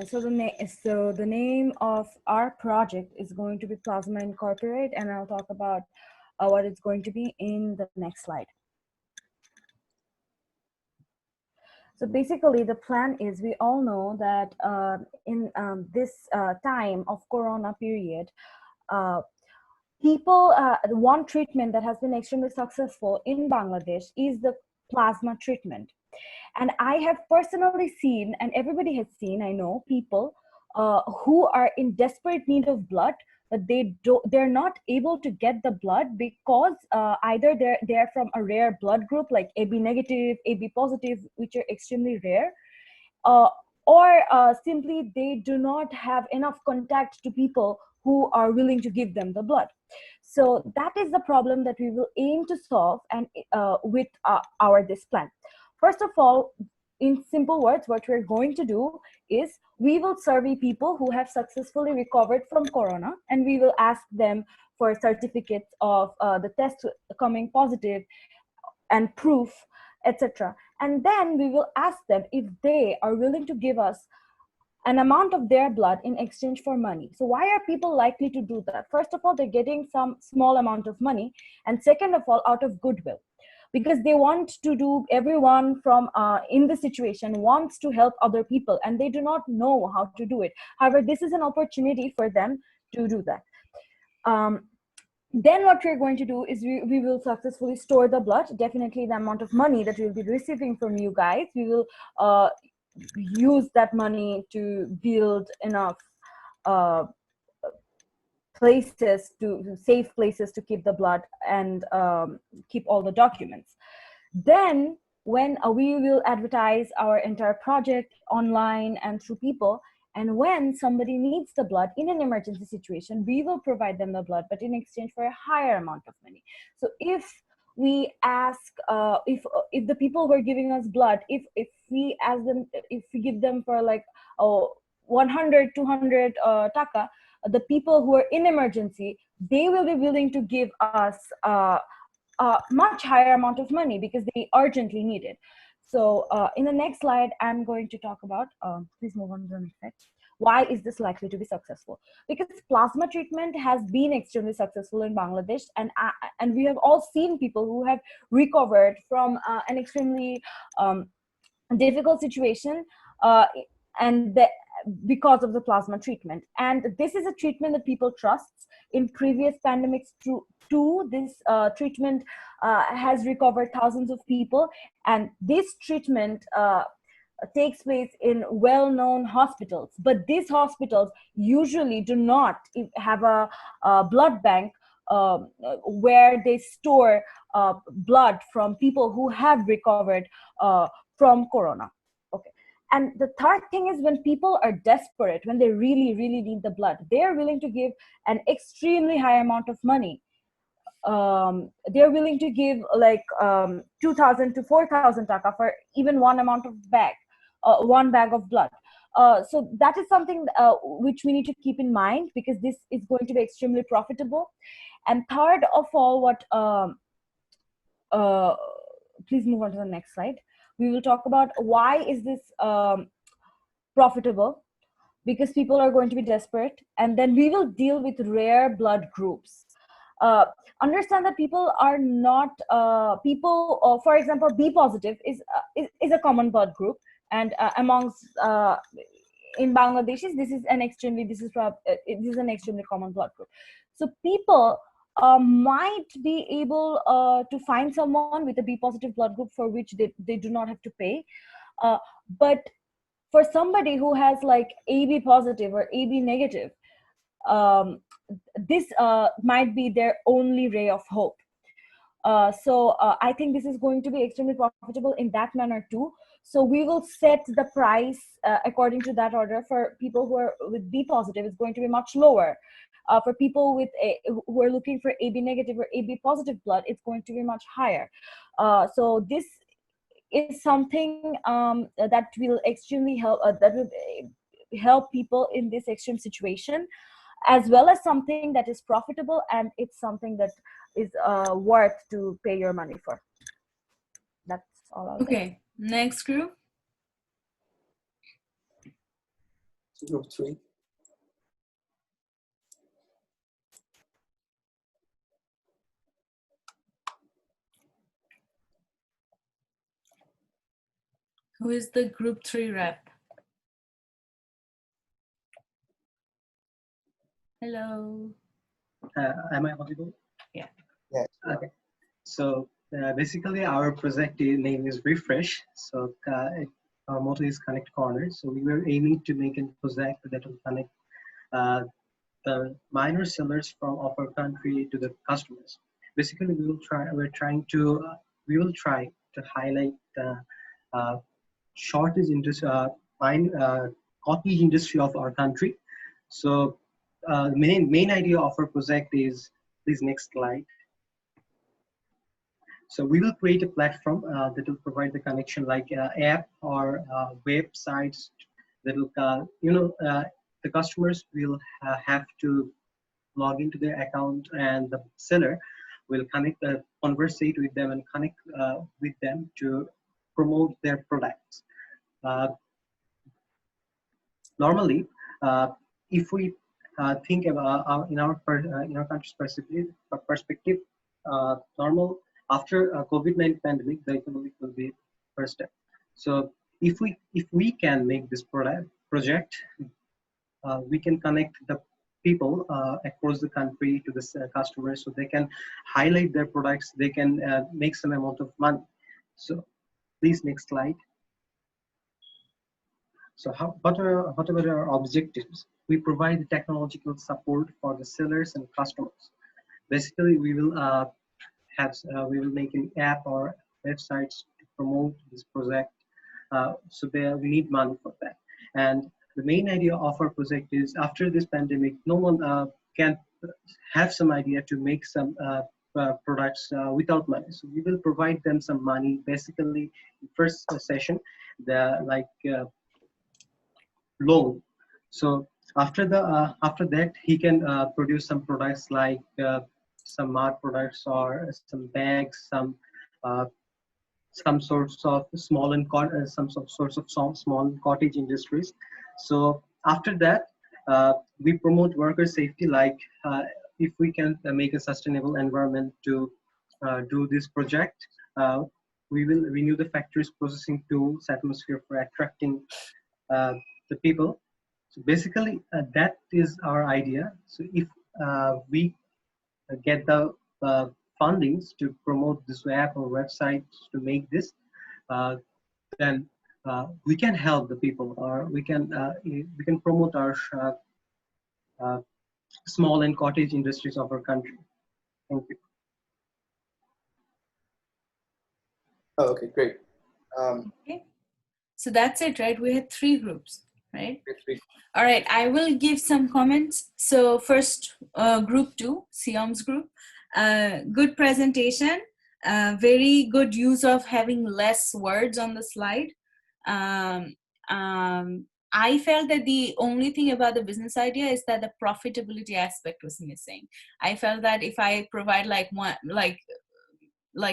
Speaker 8: So the name of our project is going to be Plasma Incorporate, and I'll talk about what it's going to be in the next slide. So basically, the plan is, we all know that in this time of Corona period, one treatment that has been extremely successful in Bangladesh is the plasma treatment. And I have personally seen, and everybody has seen, I know, people who are in desperate need of blood, but they're not able to get the blood because either they're from a rare blood group like AB negative, AB positive, which are extremely rare, or simply they do not have enough contact to people who are willing to give them the blood. So that is the problem that we will aim to solve, and with this plan. First of all, in simple words, what we're going to do is we will survey people who have successfully recovered from Corona, and we will ask them for certificates of the test coming positive and proof, etc. And then we will ask them if they are willing to give us an amount of their blood in exchange for money. So why are people likely to do that? First of all, they're getting some small amount of money, and second of all, out of goodwill, because they want to do, everyone from in the situation wants to help other people, and they do not know how to do it. However, this is an opportunity for them to do that. Then what we're going to do is we will successfully store the blood. Definitely the amount of money that we'll be receiving from you guys, we will use that money to build enough safe places to keep the blood and keep all the documents. Then when we will advertise our entire project online and through people, and when somebody needs the blood in an emergency situation, we will provide them the blood, but in exchange for a higher amount of money. So if we ask, if the people who are giving us blood, if we ask them, if we give them for like 100, 200 taka, the people who are in emergency, they will be willing to give us a much higher amount of money because they urgently need it. So in the next slide, I'm going to talk about, please move on to the next slide. Why is this likely to be successful? Because plasma treatment has been extremely successful in Bangladesh, and we have all seen people who have recovered from an extremely difficult situation, and because of the plasma treatment. And this is a treatment that people trust. In previous pandemics too, this treatment has recovered thousands of people, and this treatment takes place in well-known hospitals, but these hospitals usually do not have a blood bank where they store blood from people who have recovered from Corona. Okay. And the third thing is, when people are desperate, when they really, really need the blood, they are willing to give an extremely high amount of money. They're willing to give like 2,000 to 4,000 taka for even one bag of blood. So that is something which we need to keep in mind, because this is going to be extremely profitable. And third of all, what please move on to the next slide. We will talk about why is this profitable, because people are going to be desperate, and then we will deal with rare blood groups. Understand that people are not for example, B positive is a common blood group, and amongst in Bangladeshis, this is an extremely common blood group. So people might be able to find someone with a B positive blood group for which they do not have to pay, but for somebody who has like AB positive or AB negative, this might be their only ray of hope. I think this is going to be extremely profitable in that manner too. So we will set the price according to that order. For people who are with B positive, it's going to be much lower. For people with who are looking for AB negative or AB positive blood, it's going to be much higher. So this is something that will extremely help. That will help people in this extreme situation, as well as something that is profitable, and it's something that is worth to pay your money for. That's all I'll say.
Speaker 2: Okay, next group.
Speaker 1: Group 3.
Speaker 2: Who is the group 3 rep? Hello.
Speaker 6: Am I audible?
Speaker 2: Yeah.
Speaker 1: Yes.
Speaker 6: Okay. So basically, our project name is Refresh. So our motto is Connect Corner. So we were aiming to make a project that will connect the minor sellers from our country to the customers. Basically, we will try to highlight the shortage industry, cottage industry of our country. So main idea of our project is, please next slide. So we will create a platform that will provide the connection like app or websites that will, the customers will have to log into their account, and the seller will conversate with them and connect with them to promote their products. Normally, if we think about in our country's perspective, normal after COVID-19 pandemic, the economic will be first step. So if we can make this project, we can connect the people across the country to the customers, so they can highlight their products, they can make some amount of money. So please next slide. So what are our objectives? We provide technological support for the sellers and customers. Basically, we will make an app or websites to promote this project. So we need money for that. And the main idea of our project is, after this pandemic, no one can have some idea to make some products without money. So we will provide them some money. Basically, first session, loan. So after that, he can produce some products like some mart products or some bags, some sorts of small cottage industries. So after that, we promote worker safety, like if we can make a sustainable environment to do this project, we will renew the factory's processing tools atmosphere for attracting the people. So basically, that is our idea. So if we get the fundings to promote this app or website to make this, then we can help the people, or we can promote our small and cottage industries of our country. Thank you.
Speaker 1: Oh, okay, great.
Speaker 2: Okay. So that's it, right? We had 3 groups, right?
Speaker 1: Three.
Speaker 2: All right, I will give some comments. So first, group 2, Siam's group. Good presentation, very good use of having less words on the slide. I felt that the only thing about the business idea is that the profitability aspect was missing. I felt that if I provide like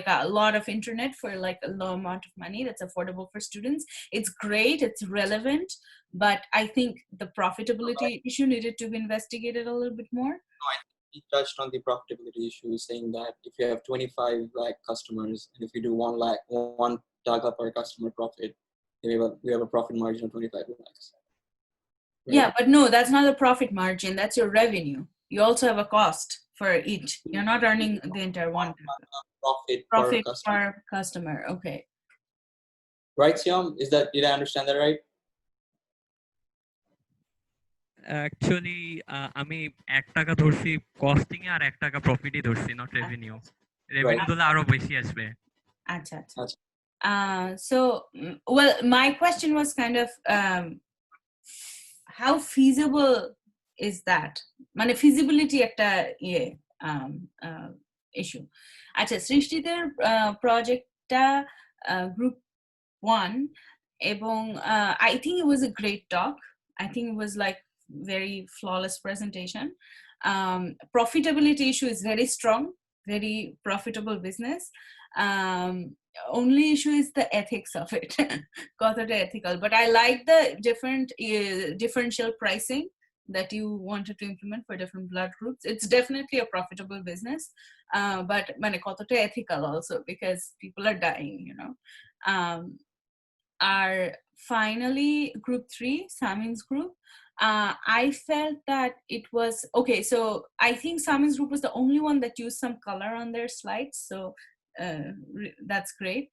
Speaker 2: a lot of internet for like a low amount of money that's affordable for students, it's great, it's relevant, but I think the profitability issue needed to be investigated a little bit more.
Speaker 1: He touched on the profitability issue, saying that if you have 25 lakh customers, and if you do 1 taka per customer profit, we have a profit margin of 25 lakhs. Right?
Speaker 2: Yeah, but no, that's not a profit margin, that's your revenue. You also have a cost for each. You're not earning the entire one.
Speaker 1: Profit
Speaker 2: per customer. Okay.
Speaker 1: Right, Siam? Did I understand that right?
Speaker 4: Actually, আমি 1 টাকা ধরছি costing এ আর 1 টাকা প্রফিটই ধরছি, not revenue. Revenue গুলো আরো বেশি আসবে।
Speaker 2: আচ্ছা আচ্ছা।
Speaker 1: আচ্ছা।
Speaker 2: So, well, my question was kind of how feasible is that? মানে feasibility একটা issue. আচ্ছা, সৃষ্টিদের projectটা group 1 এবং I think it was a great talk. I think it was like very flawless presentation. Profitability issue is very strong, very profitable business. Only issue is the ethics of it. Kotota ethical, but I like the different differential pricing that you wanted to implement for different blood groups. It's definitely a profitable business, but mane kotota ethical also, because people are dying, you know. Our finally group 3, Samin's group, I felt that it was okay. So I think Samin's group was the only one that used some color on their slides, so that's great.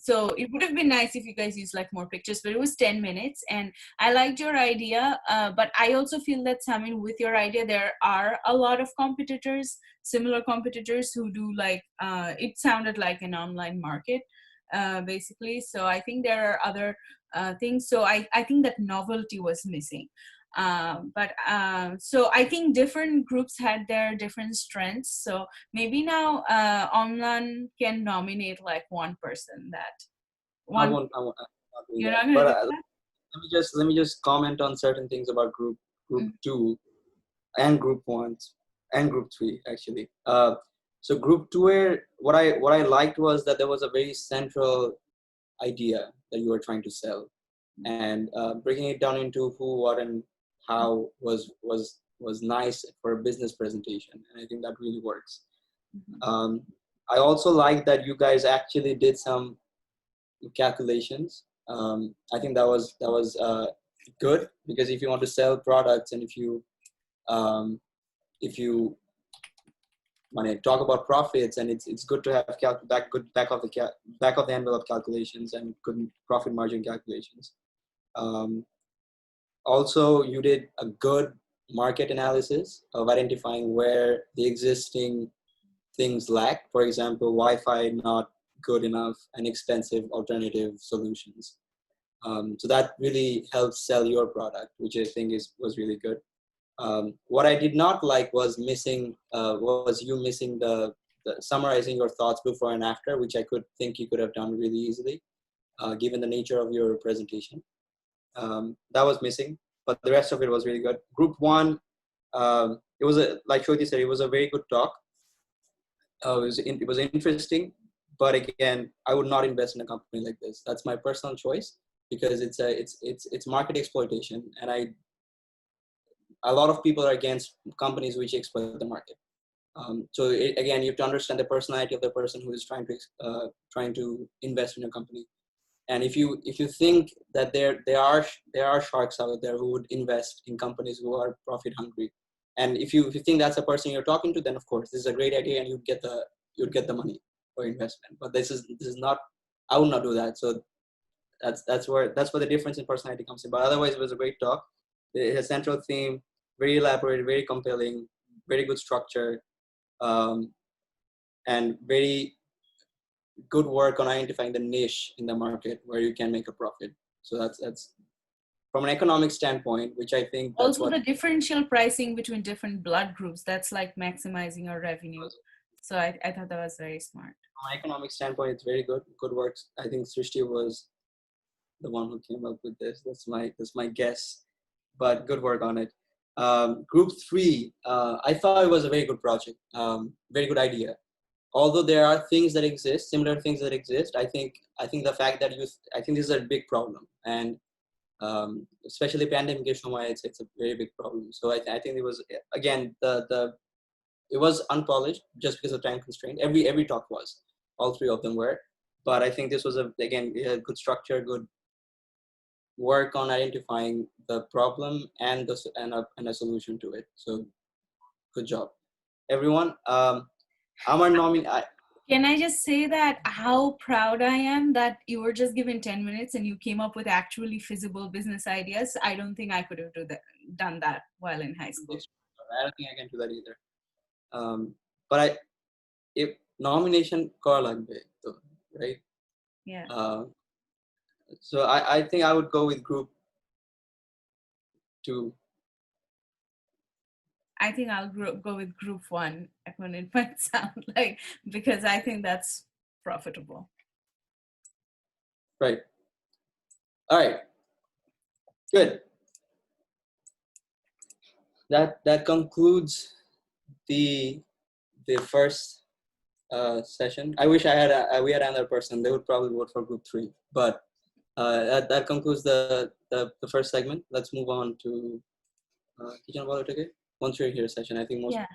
Speaker 2: So it would have been nice if you guys used like more pictures, but it was 10 minutes and I liked your idea, but I also feel that Samin, with your idea there are a lot of competitors, similar competitors who do like it sounded like an online market basically. So I think there are other things. So I think that novelty was missing. So I think different groups had their different strengths. So maybe now Omlan can nominate like one person that one.
Speaker 1: I won't do
Speaker 2: You're
Speaker 1: that.
Speaker 2: not gonna
Speaker 1: But
Speaker 2: do that?
Speaker 1: let me just comment on certain things about group 2 and group 1 and group 3 actually. So group 2, what I liked was that there was a very central idea that you were trying to sell, and breaking it down into who, what, and how was nice for a business presentation, and I think that really works. I also like that you guys actually did some calculations. I think that was good, because if you want to sell products and if you want to talk about profits, and it's good to have back of the envelope calculations and good profit margin calculations. Also, you did a good market analysis of identifying where the existing things lack. For example, Wi-Fi not good enough and expensive alternative solutions. So that really helps sell your product, which I think was really good. What I did not like was you missing the summarizing your thoughts before and after, which I could think you could have done really easily, given the nature of your presentation. That was missing, but the rest of it was really good. Group 1, it was like Shoti said, it was a very good talk. It was interesting, but again, I would not invest in a company like this. That's my personal choice, because it's market exploitation, and a lot of people are against companies which exploit the market. So again, you have to understand the personality of the person who is trying to invest in a company. And if you think that there are sharks out there who would invest in companies who are profit hungry, and if you think that's the person you're talking to, then of course this is a great idea and you'd get the money for investment. But this is not. I would not do that. So that's where the difference in personality comes in. But otherwise, it was a great talk. It has a central theme, very elaborate, very compelling, very good structure, and very good work on identifying the niche in the market where you can make a profit. So that's from an economic standpoint, which I think that's
Speaker 2: also the differential pricing between different blood groups, that's like maximizing your revenue. So I thought that was very smart.
Speaker 1: From an economic standpoint, it's very good work. I think Srishti was the one who came up with this. That's my guess, but good work on it. Group 3, I thought it was a very good project, very good idea. Although there are things that exist, similar things that exist, I think the fact that I think this is a big problem, and especially pandemic issue, it's a very big problem. So I think it was, again, it was unpolished just because of time constraint. Every talk was, all 3 of them were, but I think this was again a good structure, good work on identifying the problem and a solution to it. So good job, everyone.
Speaker 2: Can I just say that how proud I am that you were just given 10 minutes and you came up with actually feasible business ideas. I don't think I could have done that while in high school.
Speaker 1: I don't think I can do that either. But if nomination kora lagbe to, right?
Speaker 2: Yeah.
Speaker 1: So I think I would go with group 2.
Speaker 2: I think I'll go with group 1. When it might sound like, because I think that's profitable.
Speaker 1: Right. All right. Good. That concludes the first session. I wish I had we had another person. They would probably vote for group 3. But that concludes the first segment. Let's move on to once you're here session. I think most.
Speaker 2: Yeah.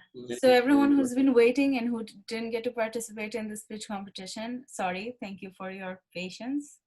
Speaker 2: So everyone who's been waiting and who didn't get to participate in the speech competition, sorry. Thank you for your patience.